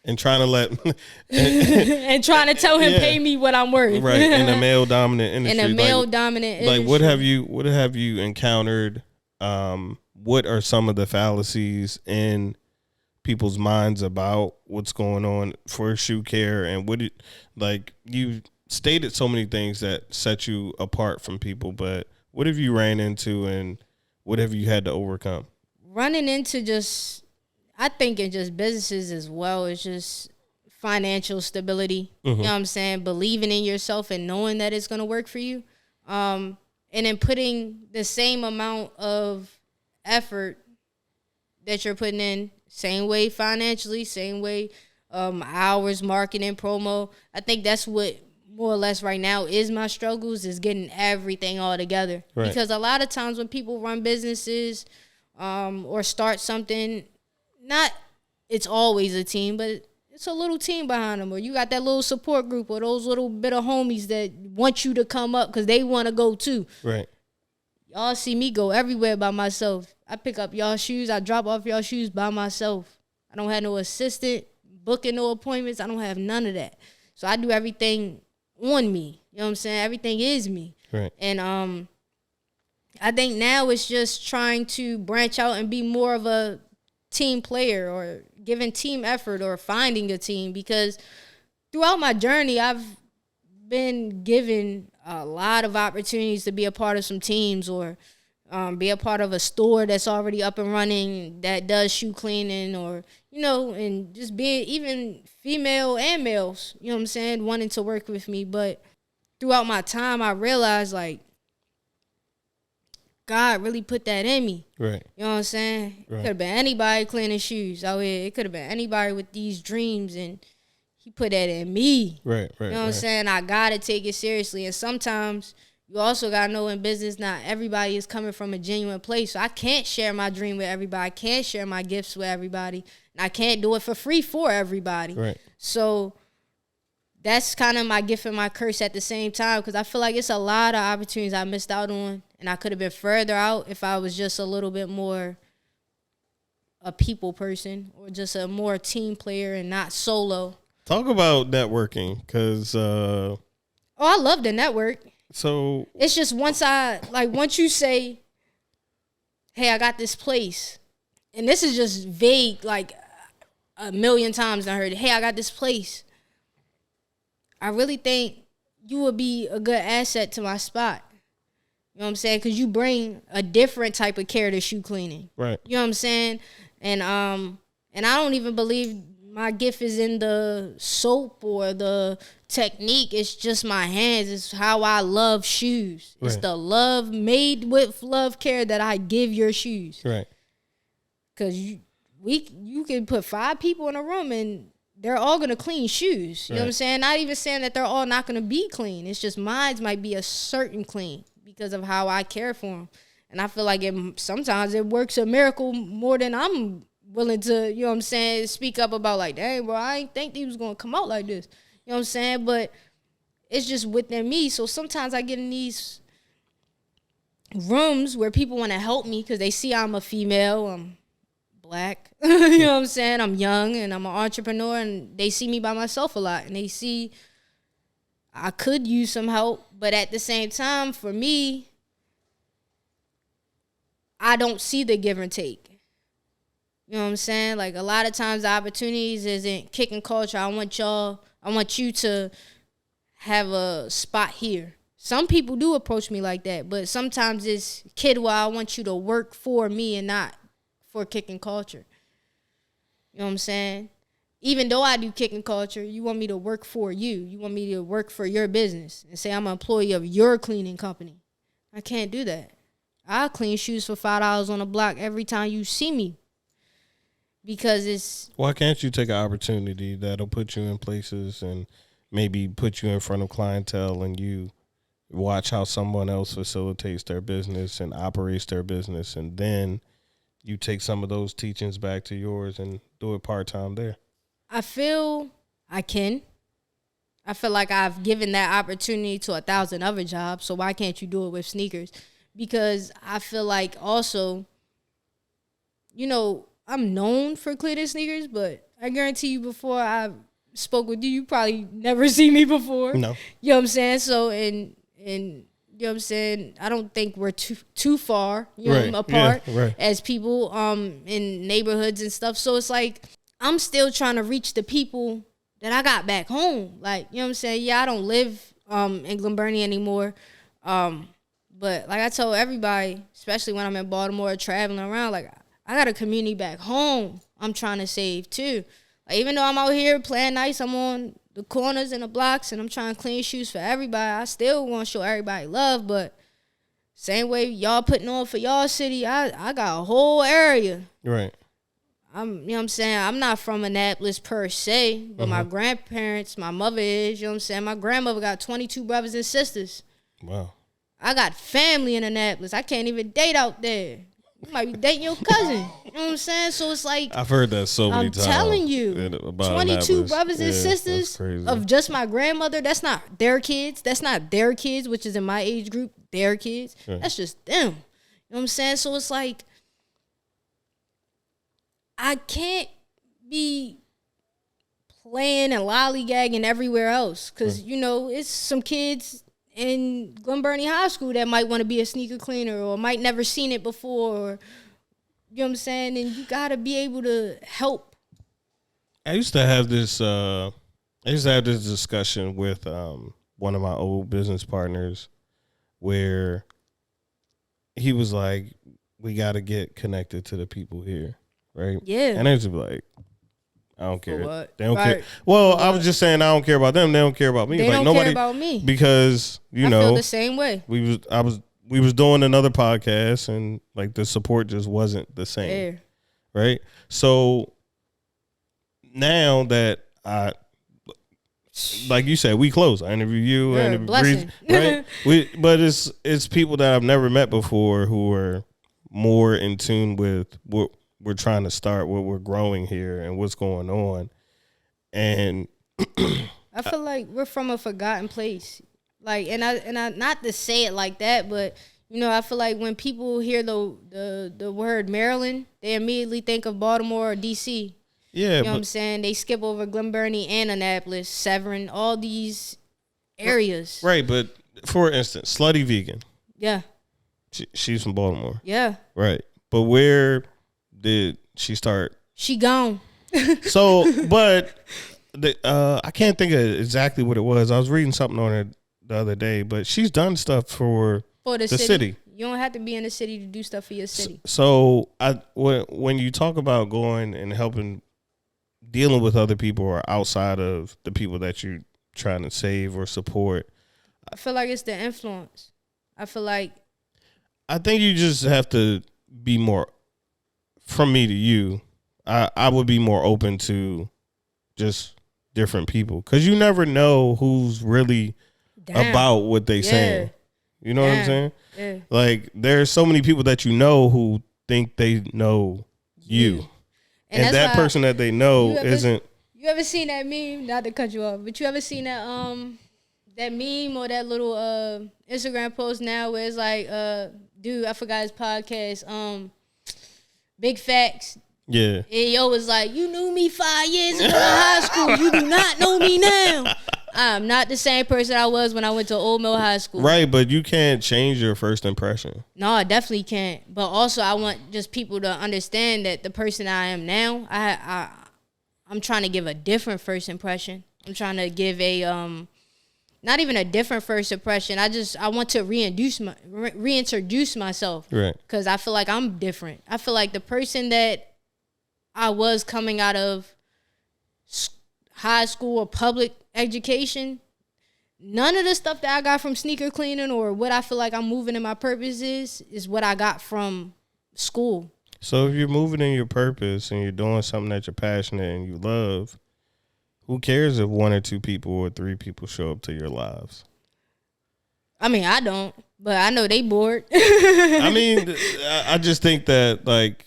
Speaker 2: And trying to let...
Speaker 1: and trying to tell him, pay me what I'm worth.
Speaker 2: Right, in a male-dominant industry.
Speaker 1: In a male-dominant industry.
Speaker 2: Like, what have you encountered? What are some of the fallacies in people's minds about what's going on for shoe care, and you stated so many things that set you apart from people, but what have you ran into and what have you had to overcome?
Speaker 1: Running into I think in just businesses as well, it's just financial stability. Mm-hmm. You know what I'm saying? Believing in yourself and knowing that it's going to work for you. And then putting the same amount of effort that you're putting in, same way financially, same way hours, marketing, promo. I think that's what more or less right now is my struggles, is getting everything all together. Right. Because a lot of times when people run businesses or start something, it's always a team, but it's a little team behind them, or you got that little support group or those little bit of homies that want you to come up because they want to go too. Right. Y'all see me go everywhere by myself. I pick up y'all shoes. I drop off y'all shoes by myself. I don't have no assistant, booking no appointments. I don't have none of that. So I do everything on me. You know what I'm saying? Everything is me. Right. And I think now it's just trying to branch out and be more of a team player or giving team effort or finding a team, because throughout my journey, I've been given a lot of opportunities to be a part of some teams or be a part of a store that's already up and running that does shoe cleaning, or, you know, and just being even female and males, you know what I'm saying, wanting to work with me. But throughout my time, I realized, like, God really put that in me. Right. You know what I'm saying? Right. It could have been anybody cleaning shoes out here. It could have been anybody with these dreams, and he put that in me. Right. You know what I'm saying? I got to take it seriously. And sometimes you also got to know in business, not everybody is coming from a genuine place. So I can't share my dream with everybody. I can't share my gifts with everybody. And I can't do it for free for everybody. Right. So that's kind of my gift and my curse at the same time, because I feel like it's a lot of opportunities I missed out on and I could have been further out if I was just a little bit more a people person or just a more team player and not solo.
Speaker 2: Talk about networking, because
Speaker 1: I love the network.
Speaker 2: So
Speaker 1: it's just once you say, hey, I got this place, and this is just vague, like a million times I heard it, hey, I got this place. I really think you would be a good asset to my spot. You know what I'm saying? Because you bring a different type of care to shoe cleaning.
Speaker 2: Right.
Speaker 1: You know what I'm saying? And I don't even believe my gift is in the soap or the technique. It's just my hands. It's how I love shoes. Right. It's the love, made with love care, that I give your shoes.
Speaker 2: Right.
Speaker 1: Because you can put 5 people in a room and they're all going to clean shoes. You know what I'm saying? Not even saying that they're all not going to be clean. It's just mine might be a certain clean because of how I care for them. And I feel like sometimes it works a miracle more than I'm willing to, you know what I'm saying, speak up about, like, dang, bro, I didn't think he was going to come out like this. You know what I'm saying? But it's just within me. So sometimes I get in these rooms where people want to help me because they see I'm a female, I'm black, you know what I'm saying, I'm young, and I'm an entrepreneur, and they see me by myself a lot, and they see I could use some help. But at the same time, for me, I don't see the give and take. You know what I'm saying? Like, a lot of times the opportunities isn't Kicknkulture. I want you to have a spot here. Some people do approach me like that, but sometimes it's Kidwell, I want you to work for me and not for Kicknkulture. You know what I'm saying? Even though I do Kicknkulture, you want me to work for you. You want me to work for your business and say I'm an employee of your cleaning company. I can't do that. I'll clean shoes for $5 on the block every time you see me. Because it's...
Speaker 2: Why can't you take an opportunity that'll put you in places and maybe put you in front of clientele, and you watch how someone else facilitates their business and operates their business, and then you take some of those teachings back to yours and do it part-time there?
Speaker 1: I feel I can. I feel like I've given that opportunity to 1,000 other jobs, so why can't you do it with sneakers? Because I feel like also, you know, I'm known for cleaning sneakers, but I guarantee you before I spoke with you, you probably never see me before.
Speaker 2: No.
Speaker 1: You know what I'm saying? So, and you know what I'm saying, I don't think we're too far, you know, apart as people in neighborhoods and stuff. So it's like I'm still trying to reach the people that I got back home. Like, you know what I'm saying? Yeah, I don't live in Glen Burnie anymore. But like I told everybody, especially when I'm in Baltimore traveling around, like, I got a community back home I'm trying to save too. Like, even though I'm out here playing nice, I'm on the corners and the blocks and I'm trying to clean shoes for everybody, I still want to show everybody love. But same way y'all putting on for y'all city, I got a whole area.
Speaker 2: Right.
Speaker 1: You know what I'm saying? I'm not from Annapolis per se, but my grandparents, my mother is, you know what I'm saying? My grandmother got 22 brothers and sisters.
Speaker 2: Wow.
Speaker 1: I got family in Annapolis. I can't even date out there. You might be dating your cousin. You know what I'm saying? So it's like,
Speaker 2: I've heard that so many times.
Speaker 1: I'm telling you, 22 brothers and sisters of just my grandmother, that's not their kids. That's not their kids, which is in my age group, their kids. Yeah. That's just them. You know what I'm saying? So it's like, I can't be playing and lollygagging everywhere else because, you know, it's some kids in Glen Burnie High School that might want to be a sneaker cleaner or might never seen it before, or, you know what I'm saying? And you got to be able to help.
Speaker 2: I used to have this discussion with one of my old business partners where he was like, we got to get connected to the people here, right?
Speaker 1: Yeah.
Speaker 2: And I used to be like, I don't care.
Speaker 1: What?
Speaker 2: They don't care. Well, I was just saying I don't care about them. They don't care about me.
Speaker 1: They
Speaker 2: like,
Speaker 1: don't care about me.
Speaker 2: Because, I
Speaker 1: feel the same way.
Speaker 2: We was doing another podcast and like the support just wasn't the same.
Speaker 1: Fair.
Speaker 2: Right? So now that like you said, we close. I interview you, I interview Breeze, right? But it's people that I've never met before who are more in tune with what we're trying to start, what we're growing here and what's going on. And
Speaker 1: I feel like we're from a forgotten place. Like, and I not to say it like that, but You know, I feel like when people hear the word Maryland, they immediately think of Baltimore or DC.
Speaker 2: Yeah,
Speaker 1: you know what I'm saying? They skip over Glen Burnie and Annapolis, Severn, all these areas.
Speaker 2: Right, but for instance, Slutty Vegan.
Speaker 1: Yeah.
Speaker 2: She's from Baltimore.
Speaker 1: Yeah.
Speaker 2: Right. But where did she start?
Speaker 1: She gone.
Speaker 2: So, but I can't think of exactly what it was. I was reading something on it the other day, but she's done stuff for the city.
Speaker 1: You don't have to be in the city to do stuff for your city.
Speaker 2: So when you talk about going and helping, dealing with other people or outside of the people that you're trying to save or support,
Speaker 1: I feel like it's the influence. I think
Speaker 2: you just have to be more, from me to you, I would be more open to just different people, because you never know who's really about what they saying. You know what I'm saying?
Speaker 1: Yeah.
Speaker 2: Like, there's so many people that you know who think they know you. And that person that they know isn't.
Speaker 1: You ever seen that meme? Not to cut you off, but you ever seen that meme or that little Instagram post now where it's like, dude, I forgot his podcast, Big Facts.
Speaker 2: Yeah.
Speaker 1: And yo was like, you knew me 5 years ago in high school. You do not know me now. I'm not the same person I was when I went to Old Mill High School.
Speaker 2: Right, but you can't change your first impression.
Speaker 1: No, I definitely can't. But also, I want just people to understand that the person I am now, I'm trying to give a different first impression. I'm trying to give a not even a different first impression. I want to reintroduce myself.
Speaker 2: Right.
Speaker 1: Because I feel like I'm different. I feel like the person that I was coming out of high school or public education, none of the stuff that I got from sneaker cleaning or what I feel like I'm moving in my purpose is what I got from school.
Speaker 2: So if you're moving in your purpose and you're doing something that you're passionate and you love, who cares if 1 or 2 people or 3 people show up to your lives?
Speaker 1: I mean, I don't, but I know they bored.
Speaker 2: I mean, I just think that, like,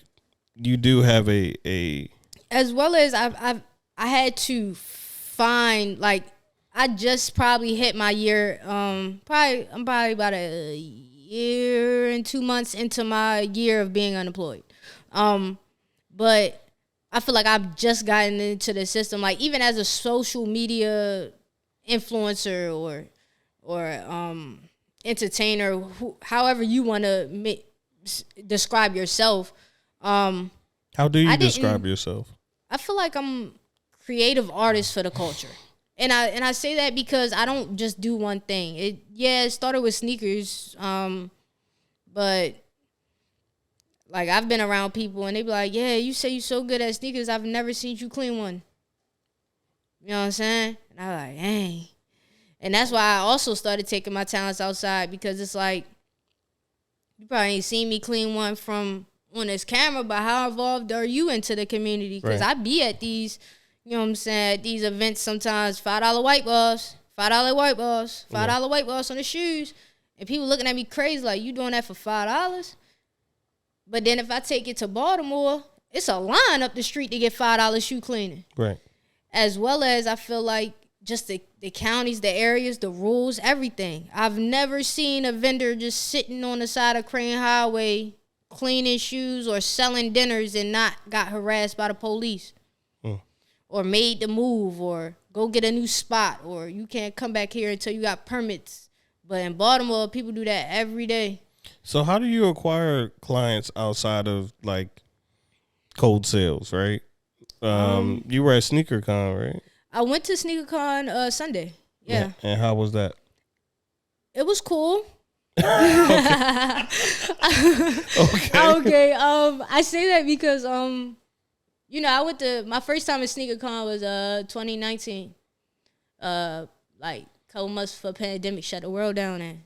Speaker 2: you do have a
Speaker 1: as well as I had to find, like, I just probably hit my year. I'm probably about a year and 2 months into my year of being unemployed. But I feel like I've just gotten into the system. Like, even as a social media influencer or entertainer, however you want to describe yourself.
Speaker 2: How do you describe yourself?
Speaker 1: I feel like I'm creative artist for the culture. And I say that because I don't just do one thing. It started with sneakers, but like, I've been around people and they be like, yeah, you say you so good at sneakers, I've never seen you clean one. You know what I'm saying? And I'm like, dang. And that's why I also started taking my talents outside, because it's like, you probably ain't seen me clean one from on this camera, but how involved are you into the community? Because I be at these, you know what I'm saying, at these events sometimes, $5 white balls, $5 white balls, $5 white balls on the shoes. And people looking at me crazy like, you doing that for $5? But then if I take it to Baltimore, it's a line up the street to get $5 shoe cleaning.
Speaker 2: Right.
Speaker 1: As well as I feel like just the counties, the areas, the rules, everything. I've never seen a vendor just sitting on the side of Crane Highway cleaning shoes or selling dinners and not got harassed by the police. Or made the move, or go get a new spot, or you can't come back here until you got permits. But in Baltimore, people do that every day.
Speaker 2: So how do you acquire clients outside of, like, cold sales, right? You were at SneakerCon, right?
Speaker 1: I went to SneakerCon Sunday. Yeah.
Speaker 2: And how was that?
Speaker 1: It was cool.
Speaker 2: Okay.
Speaker 1: Okay. I say that because you know, I went to my first time at SneakerCon was 2019. Like, couple months before pandemic shut the world down, and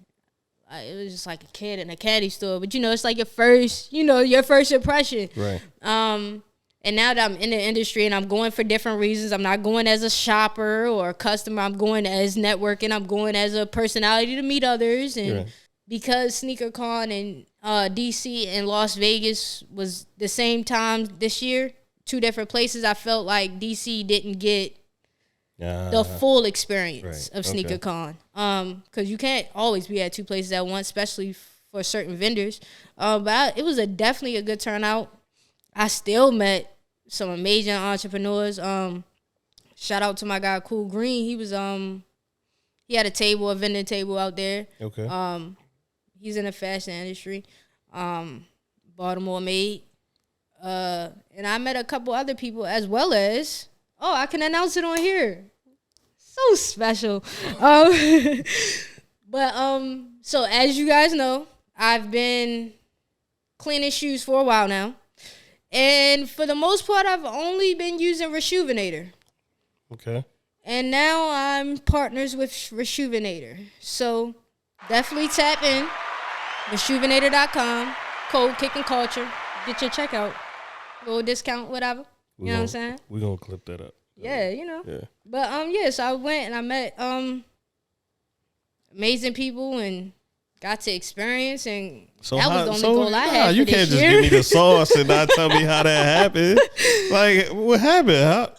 Speaker 1: it was just like a kid in a candy store. But you know, it's like your first impression.
Speaker 2: Right.
Speaker 1: And now that I'm in the industry and I'm going for different reasons, I'm not going as a shopper or a customer. I'm going as networking. I'm going as a personality to meet others. And because SneakerCon in DC and Las Vegas was the same time this year, 2 different places, I felt like DC didn't get the full experience of SneakerCon. Because you can't always be at 2 places at once, especially for certain vendors. But it was definitely a good turnout. I still met some amazing entrepreneurs. Shout out to my guy Cool Green. He was he had a vending table out there.
Speaker 2: Okay.
Speaker 1: He's in the fashion industry. Baltimore made. And I met a couple other people as well as I can announce it on here. So special. So as you guys know, I've been cleaning shoes for a while now. And for the most part, I've only been using Rejuvenator.
Speaker 2: Okay.
Speaker 1: And now I'm partners with Rejuvenator. So definitely tap in. Rejuvenator.com. Code Kicknkulture. Get your checkout. Little discount, whatever. You know what I'm saying?
Speaker 2: We're going to clip that up.
Speaker 1: Yeah, you know.
Speaker 2: Yeah.
Speaker 1: But, so I went and I met amazing people and got to experience, and
Speaker 2: so
Speaker 1: that was the only goal I had.
Speaker 2: You can't just give me the sauce and not tell me how that happened. Like, what happened?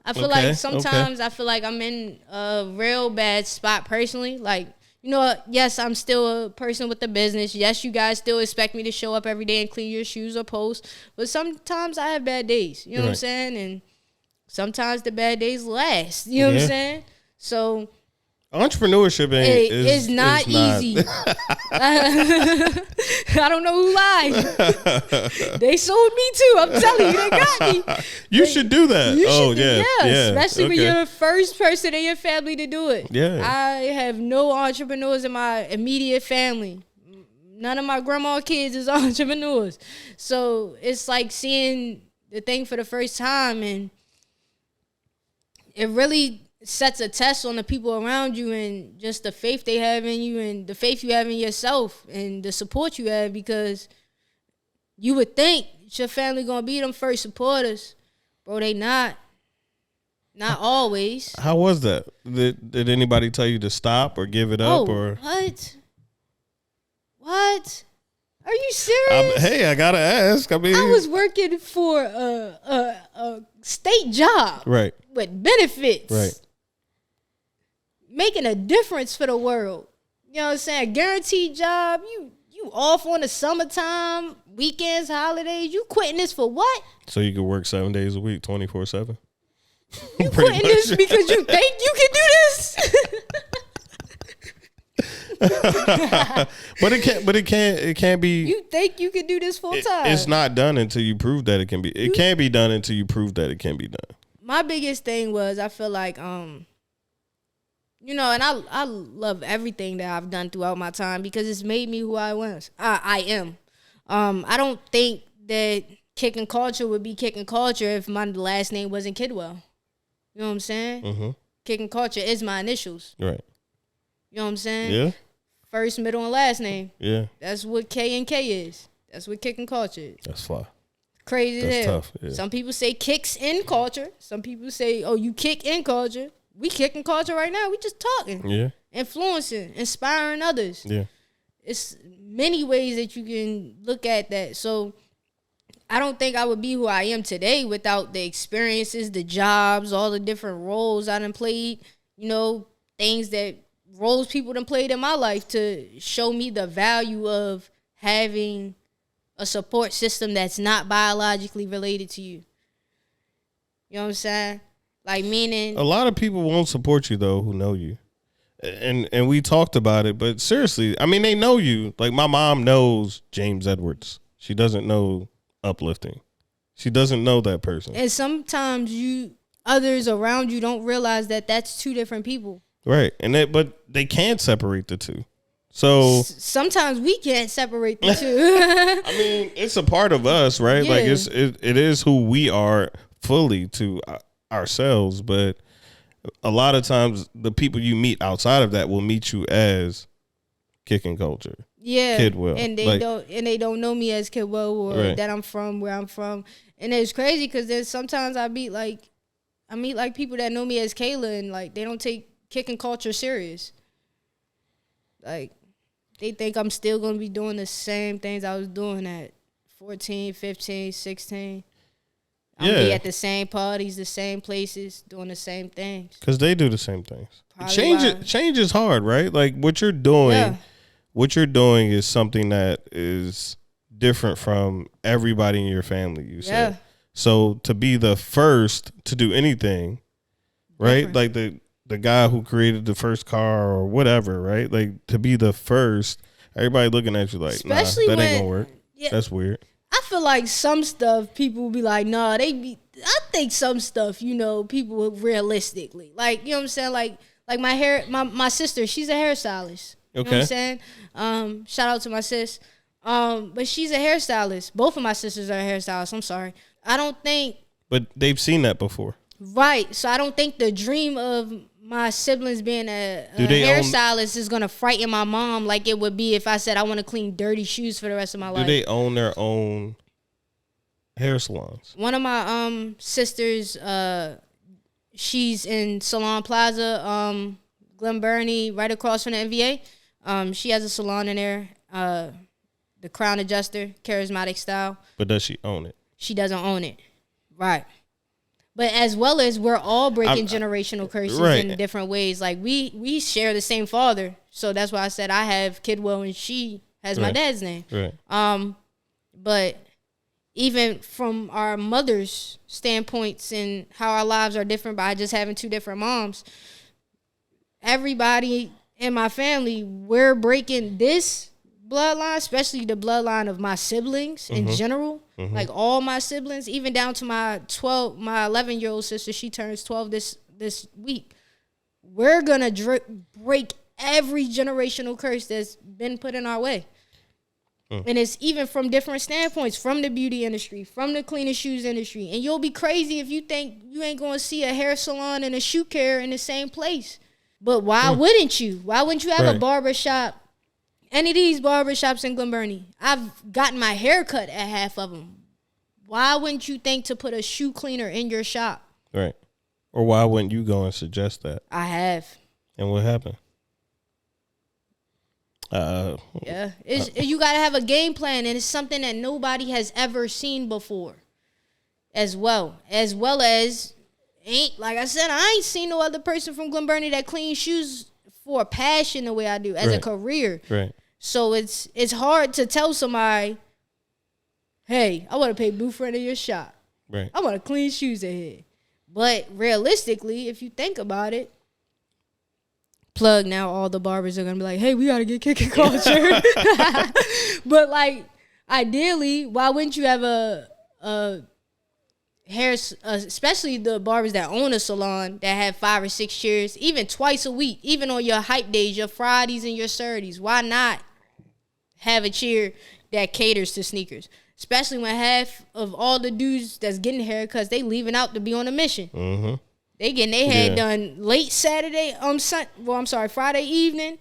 Speaker 1: I feel like sometimes I feel like I'm in a real bad spot personally. Like, yes, I'm still a person with a business. Yes, you guys still expect me to show up every day and clean your shoes or post. But sometimes I have bad days. You know what I'm saying? And sometimes the bad days last. You know what I'm saying? So
Speaker 2: entrepreneurship
Speaker 1: is not easy. I don't know who lied. They sold me too. I'm telling you, they got me.
Speaker 2: You should do that.
Speaker 1: Especially when you're the first person in your family to do it.
Speaker 2: Yeah.
Speaker 1: I have no entrepreneurs in my immediate family. None of my grandma kids is entrepreneurs. So it's like seeing the thing for the first time, and it really sets a test on the people around you and just the faith they have in you and the faith you have in yourself and the support you have, because you would think your family gonna be them first supporters. Bro, they not. Not always.
Speaker 2: How was that? Did anybody tell you to stop or give it up? Or What?
Speaker 1: Are you serious?
Speaker 2: Hey, I gotta ask. I
Speaker 1: was working for a state job.
Speaker 2: Right.
Speaker 1: With benefits.
Speaker 2: Right.
Speaker 1: Making a difference for the world. You know what I'm saying? Guaranteed job. You off on the summertime, weekends, holidays. You quitting this for what?
Speaker 2: So you could work 7 days a week, 24/7?
Speaker 1: You quitting this because you think you can do this?
Speaker 2: But it can't be.
Speaker 1: You think you can do this full time?
Speaker 2: It's not done until you prove that it can be. It can't be done until you prove that it can be done.
Speaker 1: My biggest thing was, I feel like and I love everything that I've done throughout my time because it's made me who I was. I am. I don't think that Kicknkulture would be Kicknkulture if my last name wasn't Kidwell. You know what I'm saying?
Speaker 2: Mm-hmm.
Speaker 1: Kicknkulture is my initials.
Speaker 2: Right.
Speaker 1: You know what I'm saying?
Speaker 2: Yeah.
Speaker 1: First, middle, and last name.
Speaker 2: Yeah.
Speaker 1: That's what K and K is. That's what Kicknkulture is.
Speaker 2: That's fly.
Speaker 1: Crazy as hell.
Speaker 2: Tough. Yeah.
Speaker 1: Some people say kicks in culture. Some people say, you kick in culture. We Kicknkulture right now. We just talking.
Speaker 2: Yeah.
Speaker 1: Influencing, inspiring others.
Speaker 2: Yeah.
Speaker 1: It's many ways that you can look at that. So I don't think I would be who I am today without the experiences, the jobs, all the different roles I done played, roles people done played in my life to show me the value of having a support system that's not biologically related to you. You know what I'm saying? Like, meaning
Speaker 2: a lot of people won't support you though who know you. And we talked about it, but seriously, I mean, they know you. Like, my mom knows James Edwards. She doesn't know Uplifting. She doesn't know that person.
Speaker 1: And sometimes others around you don't realize that that's two different people.
Speaker 2: Right. But they can't separate the two. So
Speaker 1: sometimes we can't separate the two.
Speaker 2: I mean, it's a part of us, right?
Speaker 1: Yeah.
Speaker 2: Like, it is who we are fully to ourselves, but a lot of times the people you meet outside of that will meet you as Kicknkulture.
Speaker 1: Yeah.
Speaker 2: Kidwell.
Speaker 1: And they don't know me as Kidwell or that I'm from where I'm from. And it's crazy because then sometimes I meet people that know me as Kayla, and like they don't take Kicknkulture serious. Like, they think I'm still going to be doing the same things I was doing at 14, 15, 16. I'm going to be at the same parties, the same places, doing the same things.
Speaker 2: Because they do the same things. Change is hard, right? Like, what you're doing what you're doing is something that is different from everybody in your family, you said. So to be the first to do anything, right?
Speaker 1: Different.
Speaker 2: Like the guy who created the first car or whatever, right? Like to be the first, everybody looking at you like,
Speaker 1: Especially
Speaker 2: nah, that
Speaker 1: when,
Speaker 2: ain't gonna work.
Speaker 1: Yeah,
Speaker 2: That's weird.
Speaker 1: I feel like some stuff people will be like, nah, I think some stuff, you know, people realistically. Like, you know what I'm saying? Like my sister, she's a hairstylist. You know what I'm saying? Shout out to my sis. But she's a hairstylist. Both of my sisters are hairstylists. I'm sorry. I don't think.
Speaker 2: But they've seen that before.
Speaker 1: Right. So I don't think the dream of my siblings being a hairstylist is going to frighten my mom like it would be if I said I want to clean dirty shoes for the rest of my life.
Speaker 2: Do they own their own hair salons?
Speaker 1: One of my sisters, she's in Salon Plaza, Glen Burnie, right across from the NVA. She has a salon in there, the Crown Adjuster, charismatic style.
Speaker 2: But does she own it?
Speaker 1: She doesn't own it. Right. But as well as we're all breaking generational curses in different ways. Like we share the same father. So that's why I said I have Kidwell and she has my dad's name.
Speaker 2: Right.
Speaker 1: But even from our mother's standpoints and how our lives are different by just having two different moms, everybody in my family, we're breaking this bloodline, especially the bloodline of my siblings in general. Like all my siblings, even down to my 11-year-old sister, she turns 12 this week. We're gonna break every generational curse that's been put in our way. And it's even from different standpoints, from the beauty industry, from the cleaning shoes industry. And you'll be crazy if you think you ain't gonna see a hair salon and a shoe care in the same place. But why wouldn't you? Why wouldn't you have a barber shop? Any of these barbershops in Glen Burnie, I've gotten my hair cut at half of them. Why wouldn't you think to put a shoe cleaner in your shop?
Speaker 2: Right. Or why wouldn't you go and suggest that?
Speaker 1: I have.
Speaker 2: And what happened?
Speaker 1: Yeah. You got to have a game plan, and it's something that nobody has ever seen before as well as, like I said, I ain't seen no other person from Glen Burnie that cleans shoes for a passion the way I do, as a career.
Speaker 2: Right.
Speaker 1: So it's hard to tell somebody, hey, I want to pay blue friend in your shop.
Speaker 2: Right.
Speaker 1: I want to clean shoes in here. But realistically, if you think about it, plug now, all the barbers are going to be like, hey, we got to get Kicknkulture. But like, ideally, why wouldn't you have a hair, especially the barbers that own a salon that have 5 or 6 chairs, even twice a week, even on your hype days, your Fridays and your Saturdays, why not have a chair that caters to sneakers? Especially when half of all the dudes that's getting haircuts, they leaving out to be on a mission. They getting their hair done late Saturday, Friday evening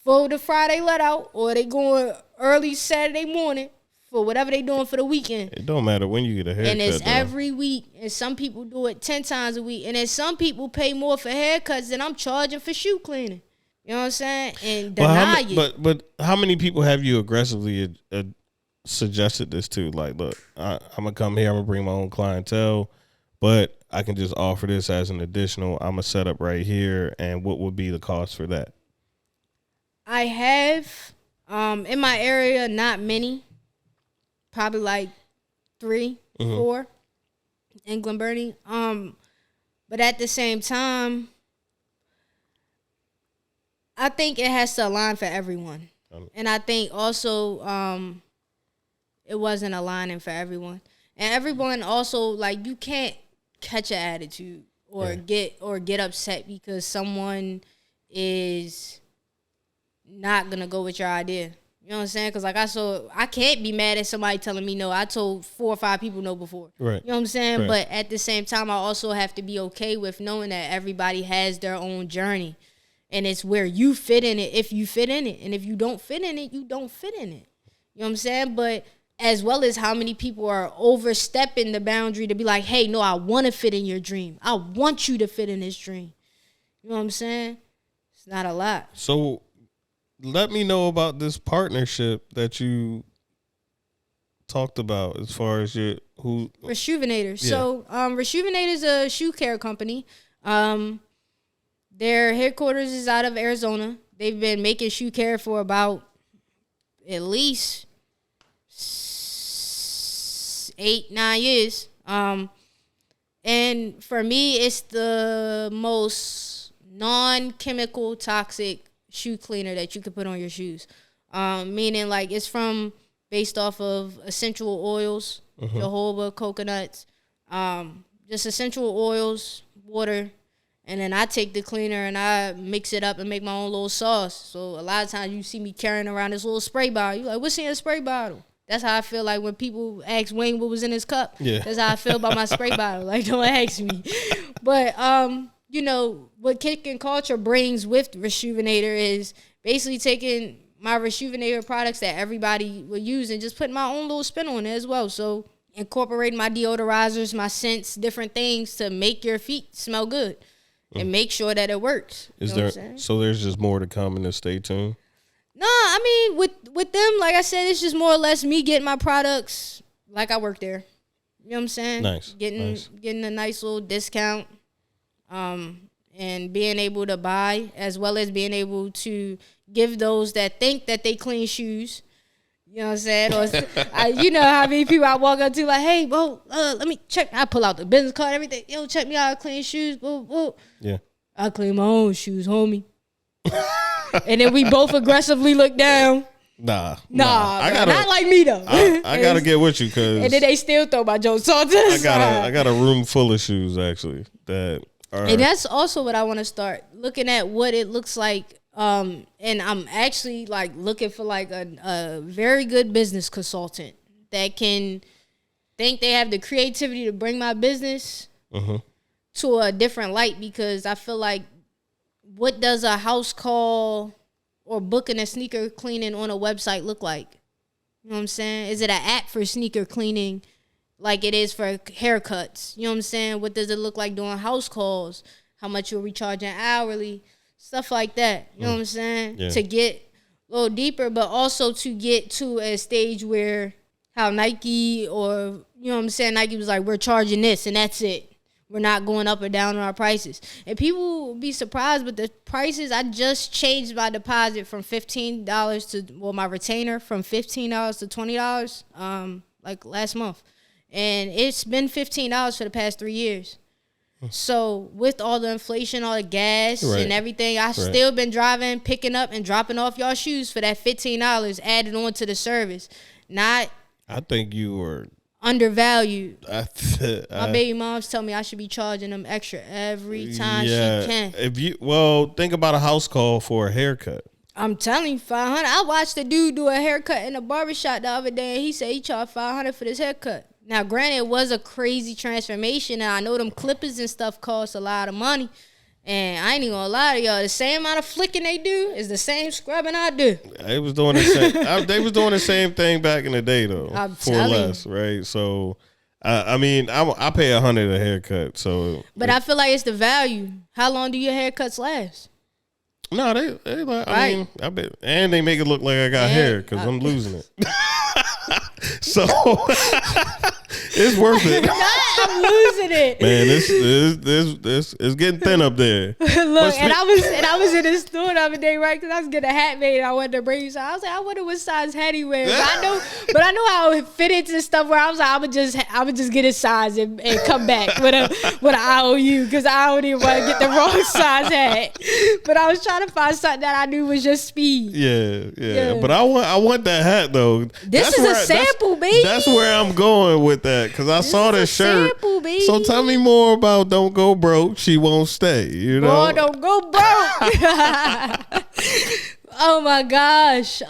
Speaker 1: for the Friday let out, or they going early Saturday morning for whatever they doing for the weekend.
Speaker 2: It don't matter when you get a haircut.
Speaker 1: And it's every week. And some people do it 10 times a week. And then some people pay more for haircuts than I'm charging for shoe cleaning. You know what I'm saying? And deny it.
Speaker 2: But how many people have you aggressively suggested this to? Like, look, I'm going to come here. I'm going to bring my own clientele. But I can just offer this as an additional. I'm going to set up right here. And what would be the cost for that?
Speaker 1: I have, in my area, not many. Probably like 3, 4 in Glen Burnie. But at the same time, I think it has to align for everyone. And I think also it wasn't aligning for everyone. And everyone also, like, you can't catch an attitude or get upset because someone is not going to go with your idea. You know what I'm saying? Because, like, I can't be mad at somebody telling me no. I told 4 or 5 people no before.
Speaker 2: Right.
Speaker 1: You know what I'm saying?
Speaker 2: Right.
Speaker 1: But at the same time, I also have to be okay with knowing that everybody has their own journey. And it's where you fit in it if you fit in it. And if you don't fit in it, you don't fit in it. You know what I'm saying? But as well as how many people are overstepping the boundary to be like, hey, no, I want to fit in your dream. I want you to fit in this dream. You know what I'm saying? It's not a lot.
Speaker 2: So let me know about this partnership that you talked about as far as
Speaker 1: Rejuvenator. Yeah. So Rejuvenator is a shoe care company. Their headquarters is out of Arizona. They've been making shoe care for about at least 8-9 years. And for me, it's the most non-chemical toxic shoe cleaner that you could put on your shoes. Meaning like it's based off of essential oils, jojoba, coconuts, just essential oils, water, and then I take the cleaner and I mix it up and make my own little sauce. So a lot of times you see me carrying around this little spray bottle. You like, what's in a spray bottle? That's how I feel like when people ask Wayne what was in his cup. Yeah. That's how I feel about my spray bottle. Like, don't ask me. But, you know, what Kicknkulture brings with Rejuvenator is basically taking my Rejuvenator products that everybody will use and just putting my own little spin on it as well. So incorporating my deodorizers, my scents, different things to make your feet smell good and make sure that it works.
Speaker 2: So there's just more to come, and to stay tuned?
Speaker 1: No, I mean, with them, like I said, it's just more or less me getting my products like I work there. You know what I'm saying?
Speaker 2: Nice.
Speaker 1: Getting a nice little discount, and being able to buy, as well as being able to give those that think that they clean shoes. You know what I'm saying? Or you know how many people I walk up to like, hey, bro, let me check. I pull out the business card, everything. Yo, check me out. I clean shoes. Boo, boo.
Speaker 2: Yeah.
Speaker 1: I clean my own shoes, homie. And then we both aggressively look down.
Speaker 2: Nah,
Speaker 1: not like me though.
Speaker 2: I gotta get with you, cause
Speaker 1: and then they still throw my jokes on to the side.
Speaker 2: I got a room full of shoes actually that are.
Speaker 1: And that's also what I want to start looking at, what it looks like. And I'm actually like looking for like a very good business consultant that can think they have the creativity to bring my business to a different light, because I feel like, what does a house call or booking a sneaker cleaning on a website look like? You know what I'm saying? Is it an app for sneaker cleaning like it is for haircuts? You know what I'm saying? What does it look like doing house calls? How much you're recharging hourly? Stuff like that. You know what I'm saying? Yeah. To get a little deeper, but also to get to a stage where how Nike, or, you know what I'm saying, Nike was like, we're charging this and that's it. We're not going up or down on our prices. And people will be surprised, but the prices, I just changed my deposit from $15 to, well, my retainer from $15 to $20, like last month. And it's been $15 for the past 3 years. So with all the inflation, all the gas and everything, I still been driving, picking up and dropping off y'all shoes for that $15 added on to the service. I
Speaker 2: think you were
Speaker 1: undervalued. My baby moms tell me I should be charging them extra every time she can.
Speaker 2: Think about a house call for a haircut.
Speaker 1: I'm telling you, $500. I watched a dude do a haircut in a barbershop the other day, and he said he charged $500 for this haircut. Now, granted, it was a crazy transformation, and I know them clippers and stuff cost a lot of money. And I ain't even gonna lie to y'all, the same amount of flicking they do is the same scrubbing I do.
Speaker 2: They was doing the same. They was doing the same thing back in the day, though, for less, right? So, I mean, I pay $100 a haircut. So,
Speaker 1: but I feel like it's the value. How long do your haircuts last?
Speaker 2: No, they like. I mean, I bet, and they make it look like I got hair because I'm losing it. So it's worth it.
Speaker 1: I'm losing it,
Speaker 2: man. This is getting thin up there.
Speaker 1: Look, and I was in the store the other day, right? Because I was getting a hat made. And I wanted to bring you. So I was like, I wonder what size hat he wears. But I know how it fit into stuff. Where I was like, I would just get his size and come back with an IOU, because I don't even want to get the wrong size hat. But I was trying to find something that I knew was just speed.
Speaker 2: Yeah. But I want that hat though.
Speaker 1: This is a sample, baby.
Speaker 2: That's where I'm going with that, because I saw this shirt. Sample, baby. So tell me more about "Don't Go Broke, She Won't Stay." You know,
Speaker 1: oh, don't go broke. Oh my gosh.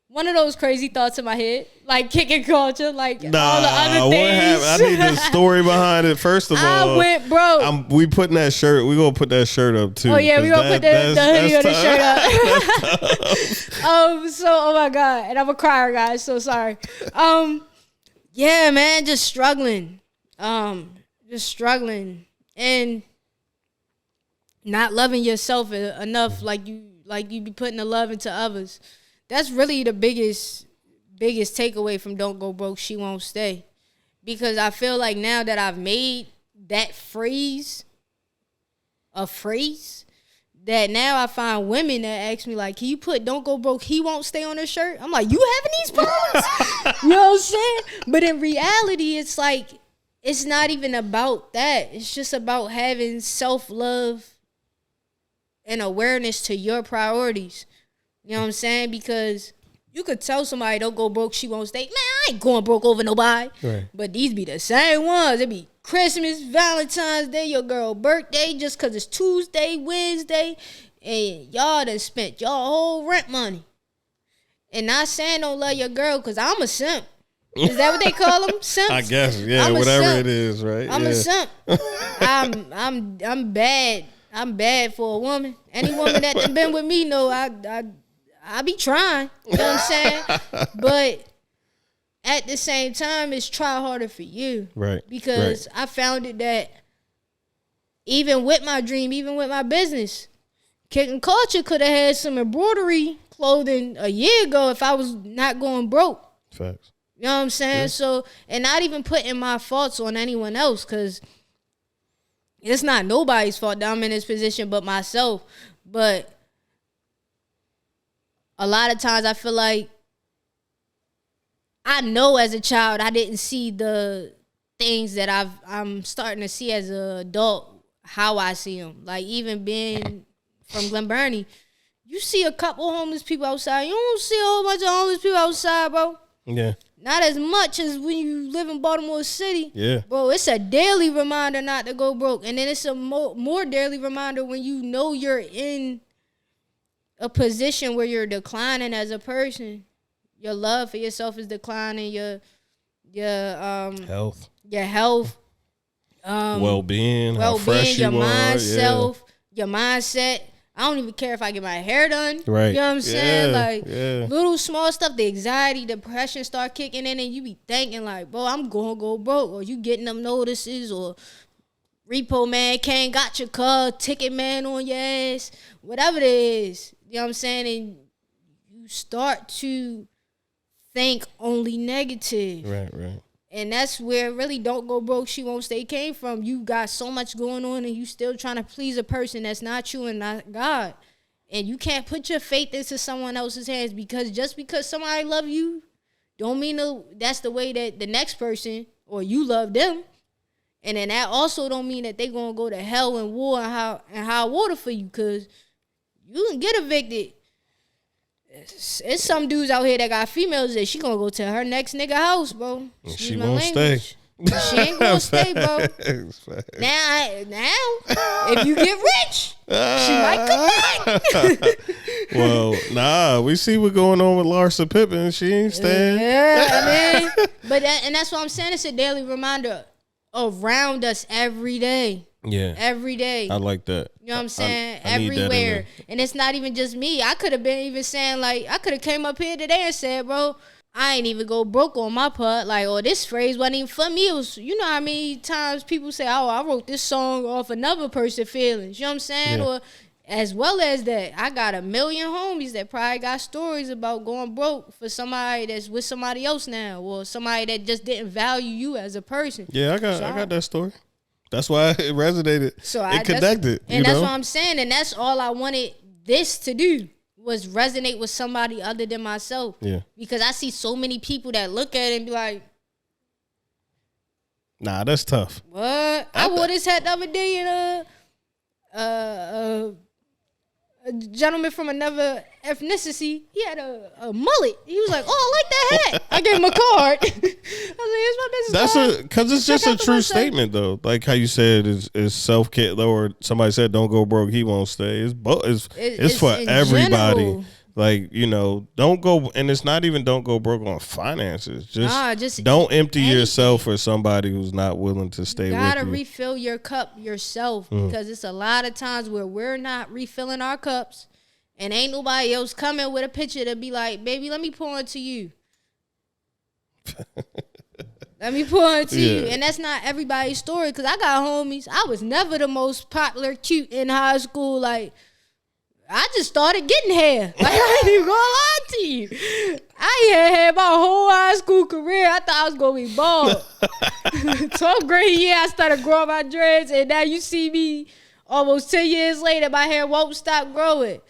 Speaker 1: One of those crazy thoughts in my head, like Kicknkulture, like all the other things.
Speaker 2: I need the story behind it. First of all,
Speaker 1: I went broke.
Speaker 2: We putting that shirt. We gonna put that shirt up too.
Speaker 1: Oh yeah, we gonna put the hoodie on the shirt up. So oh my god, and I'm a crier, guys. So sorry. Yeah, man, just struggling, and not loving yourself enough, like you be putting the love into others. That's really the biggest takeaway from "Don't Go Broke, She Won't Stay," because I feel like now that I've made that phrase a phrase, that now I find women that ask me like, can you put "Don't Go Broke, He Won't Stay" on their shirt? I'm like, you having these problems? You know what I'm saying? But in reality, it's like, it's not even about that. It's just about having self-love and awareness to your priorities. You know what I'm saying? Because you could tell somebody, don't go broke, she won't stay. Man, I ain't going broke over nobody. Right. But these be the same ones. It be Christmas, Valentine's Day, your girl birthday, just because it's Tuesday, Wednesday, and y'all done spent y'all whole rent money. And not saying don't love your girl, because I'm a simp. Is that what they call them? Simps?
Speaker 2: I guess, yeah, whatever it is, right?
Speaker 1: I'm a simp. I'm bad. I'm bad for a woman. Any woman that done been with me know I be trying. You know what I'm saying? But at the same time, it's try harder for you.
Speaker 2: Right.
Speaker 1: Because I found it that even with my dream, even with my business, Kicknkulture could have had some embroidery clothing a year ago if I was not going broke.
Speaker 2: Facts.
Speaker 1: You know what I'm saying? Yeah. So, and not even putting my faults on anyone else, because it's not nobody's fault that I'm in this position but myself. But a lot of times I feel like I know as a child I didn't see the things that I'm starting to see as an adult, how I see them. Like even being from Glen Burnie, you see a couple homeless people outside. You don't see a whole bunch of homeless people outside, bro.
Speaker 2: Yeah.
Speaker 1: Not as much as when you live in Baltimore City.
Speaker 2: Yeah.
Speaker 1: Bro, it's a daily reminder not to go broke. And then it's a more daily reminder when you know you're in a position where you're declining as a person. Your love for yourself is declining. Your
Speaker 2: health.
Speaker 1: Your health.
Speaker 2: Well-being. How fresh
Speaker 1: your
Speaker 2: you
Speaker 1: mind,
Speaker 2: are.
Speaker 1: Self, your mindset. I don't even care if I get my hair done.
Speaker 2: Right.
Speaker 1: You know what I'm saying? Like, little small stuff, the anxiety, depression start kicking in, and you be thinking like, bro, I'm going to go broke. Or you getting them notices, or repo man can't got your car, ticket man on your ass, whatever it is. You know what I'm saying? And you start to think only negative.
Speaker 2: Right.
Speaker 1: And that's where really don't go broke, she won't stay came from. You got so much going on and you still trying to please a person that's not you and not God. And you can't put your faith into someone else's hands, because just because somebody love you don't mean that's the way that the next person or you love them. And then that also don't mean that they going to go to hell and war and high water for you, because you can get evicted. It's some dudes out here that got females that she gonna go to her next nigga house, bro.
Speaker 2: She won't stay.
Speaker 1: She ain't gonna stay, bro. Now, if you get rich, she might come back.
Speaker 2: Well, nah, we see what's going on with Larsa Pippen. She ain't staying.
Speaker 1: Yeah, I mean, but that's what I'm saying. It's a daily reminder around us every day.
Speaker 2: Yeah.
Speaker 1: Every day.
Speaker 2: I like that.
Speaker 1: You know what I'm saying? Everywhere. And it's not even just me. I could have been even saying, like, I could have came up here today and said, bro, I ain't even go broke on my part. Like, or this phrase wasn't even for me. It was, you know how many times people say, oh, I wrote this song off another person's feelings. You know what I'm saying? Yeah. Or as well as that, I got a million homies that probably got stories about going broke for somebody that's with somebody else now, or somebody that just didn't value you as a person.
Speaker 2: Yeah, I got that story. That's why it resonated. So it connected.
Speaker 1: And that's what I'm saying. And that's all I wanted this to do, was resonate with somebody other than myself.
Speaker 2: Yeah. Because
Speaker 1: I see so many people that look at it and be like,
Speaker 2: nah, that's tough.
Speaker 1: What? I wore this hat the other day and a gentleman from another ethnicity, he had a mullet. He was like, oh, I like that hat. I gave him a card. I was like, here's my business card.
Speaker 2: Because it's just a true statement, though. Like how you said, is self-care, or somebody said, don't go broke, he won't stay. It's for everybody. General. Like, you know, don't go, and it's not even don't go broke on finances. Just don't empty yourself for somebody who's not willing to stay with you.
Speaker 1: You gotta refill your cup yourself, because it's a lot of times where we're not refilling our cups, and ain't nobody else coming with a picture to be like, baby, let me pour into you. Let me pour into you. And that's not everybody's story, because I got homies. I was never the most popular cute in high school. Like, I just started getting hair. Like, I ain't even gonna lie to you. I ain't had my whole high school career. I thought I was gonna be bald. 12th grade year, I started growing my dreads, and now you see me almost 10 years later, my hair won't stop growing.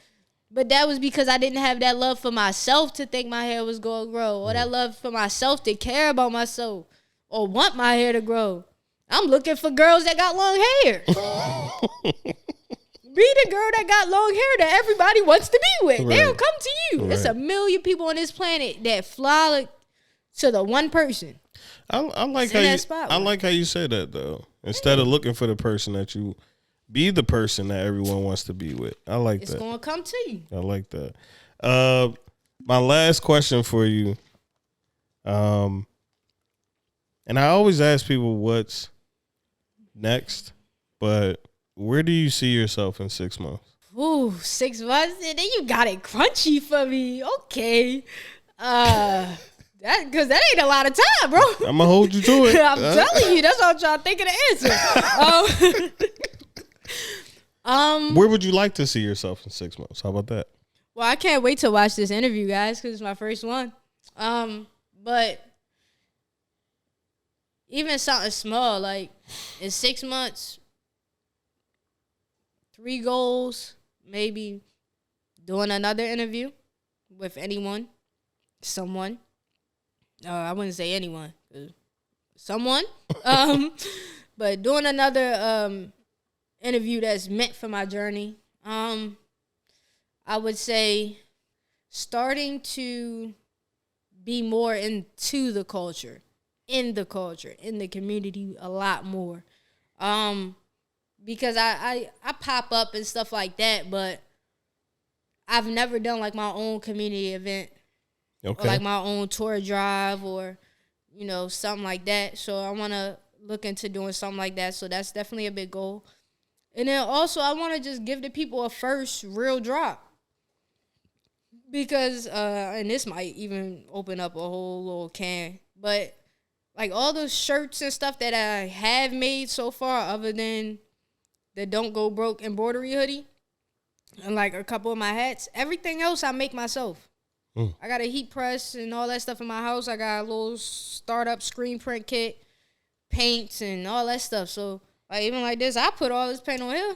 Speaker 1: But that was because I didn't have that love for myself to think my hair was going to grow, or that love for myself to care about myself or want my hair to grow. I'm looking for girls that got long hair. Be the girl that got long hair that everybody wants to be with. Right. They'll come to you. Right. There's a million people on this planet that fly to the one person.
Speaker 2: I like how you say that, though. Instead of looking for the person that you... Be the person that everyone wants to be with. I like that.
Speaker 1: It's going to come to you.
Speaker 2: I like that. My last question for you. And I always ask people what's next, but where do you see yourself in 6 months?
Speaker 1: Ooh, 6 months? And then you got it crunchy for me. Okay. Because that ain't a lot of time, bro.
Speaker 2: I'm going to hold you to it.
Speaker 1: I'm telling you. That's what I'm trying to think of the answer.
Speaker 2: Where would you like to see yourself in 6 months? How about that?
Speaker 1: Well, I can't wait to watch this interview, guys, because it's my first one. But even something small, like in 6 months, 3 goals, maybe doing another interview with someone. I wouldn't say anyone, someone. But doing another interview that's meant for my journey. I would say starting to be more into the culture, in the community a lot more. Because I pop up and stuff like that, but I've never done like my own community event. Okay. Or like my own tour drive or, something like that. So I want to look into doing something like that. So that's definitely a big goal. And then also I want to just give the people a first real drop. Because, and this might even open up a whole little can, but like all those shirts and stuff that I have made so far, other than the Don't Go Broke embroidery hoodie and like a couple of my hats, everything else I make myself. I got a heat press and all that stuff in my house. I got a little startup screen print kit, paints and all that stuff. So like even like this, I put all this paint on here.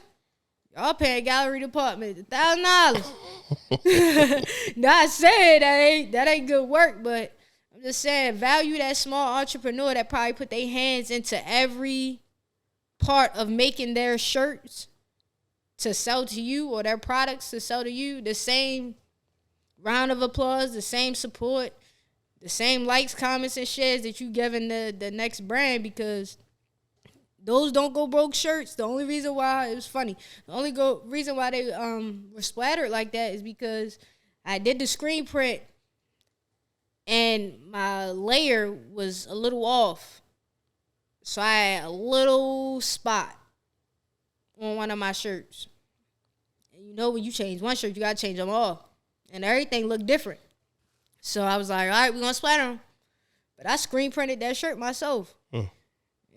Speaker 1: Y'all paying gallery department $1,000. Not saying that ain't good work, but I'm just saying value that small entrepreneur that probably put their hands into every part of making their shirts to sell to you or their products to sell to you. The same round of applause, the same support, the same likes, comments, and shares that you giving the next brand, because those Don't Go Broke shirts, the only reason why, it was funny, the only reason why they were splattered like that is because I did the screen print and my layer was a little off. So I had a little spot on one of my shirts. And when you change one shirt, you got to change them all. And everything looked different. So I was like, all right, we're going to splatter them. But I screen printed that shirt myself.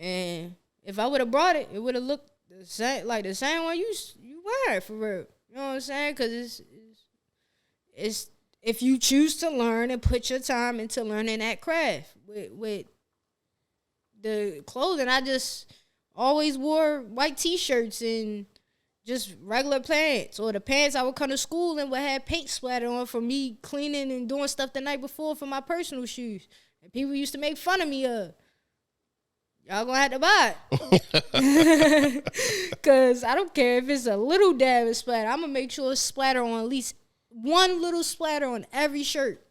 Speaker 1: And if I would have brought it, it would have looked the same one you wear, for real. You know what I'm saying? Because it's if you choose to learn and put your time into learning that craft. With the clothing, I just always wore white T-shirts and just regular pants. Or the pants I would come to school and would have paint splattered on from me cleaning and doing stuff the night before for my personal shoes. And people used to make fun of me of. Y'all gonna have to buy it. Because I don't care if it's a little dab of splatter. I'm gonna make sure it's splatter on at least one little splatter on every shirt.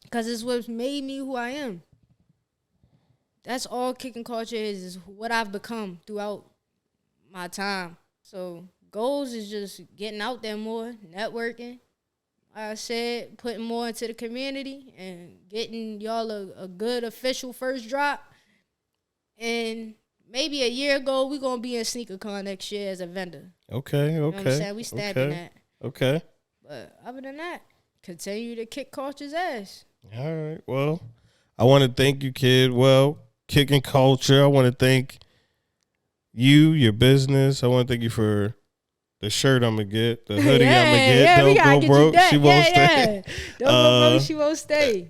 Speaker 1: Because it's what's made me who I am. That's all Kicknkulture is what I've become throughout my time. So goals is just getting out there more, networking. Like I said, putting more into the community and getting y'all a good official first drop. And maybe a year ago, we're going to be in SneakerCon next year as a vendor.
Speaker 2: Okay.
Speaker 1: You know what I'm saying? We stamping that.
Speaker 2: Okay.
Speaker 1: But other than that, continue to kick Culture's ass.
Speaker 2: All right. Well, I want to thank you, Kidwell, Kicknkulture. I want to thank you, your business. I want to thank you for the shirt I'm going to get, the hoodie I'm going to get.
Speaker 1: Yeah,
Speaker 2: Don't go broke, she won't stay.
Speaker 1: Don't go broke, she won't stay.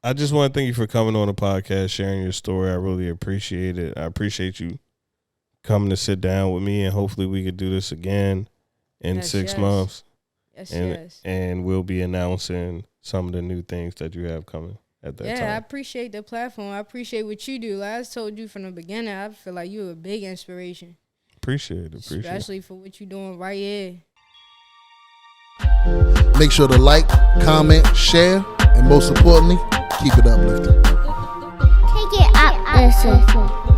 Speaker 2: I just want to thank you for coming on the podcast, sharing your story. I really appreciate it. I appreciate you coming to sit down with me, and hopefully we could do this again in 6 months. And we'll be announcing some of the new things that you have coming at that time.
Speaker 1: Yeah, I appreciate the platform. I appreciate what you do. Like I told you from the beginning, I feel like you're a big inspiration.
Speaker 2: Appreciate it.
Speaker 1: Especially for what you're doing right here.
Speaker 3: Make sure to like, comment, share, and most importantly, keep it uplifting.
Speaker 4: Take it up, listen.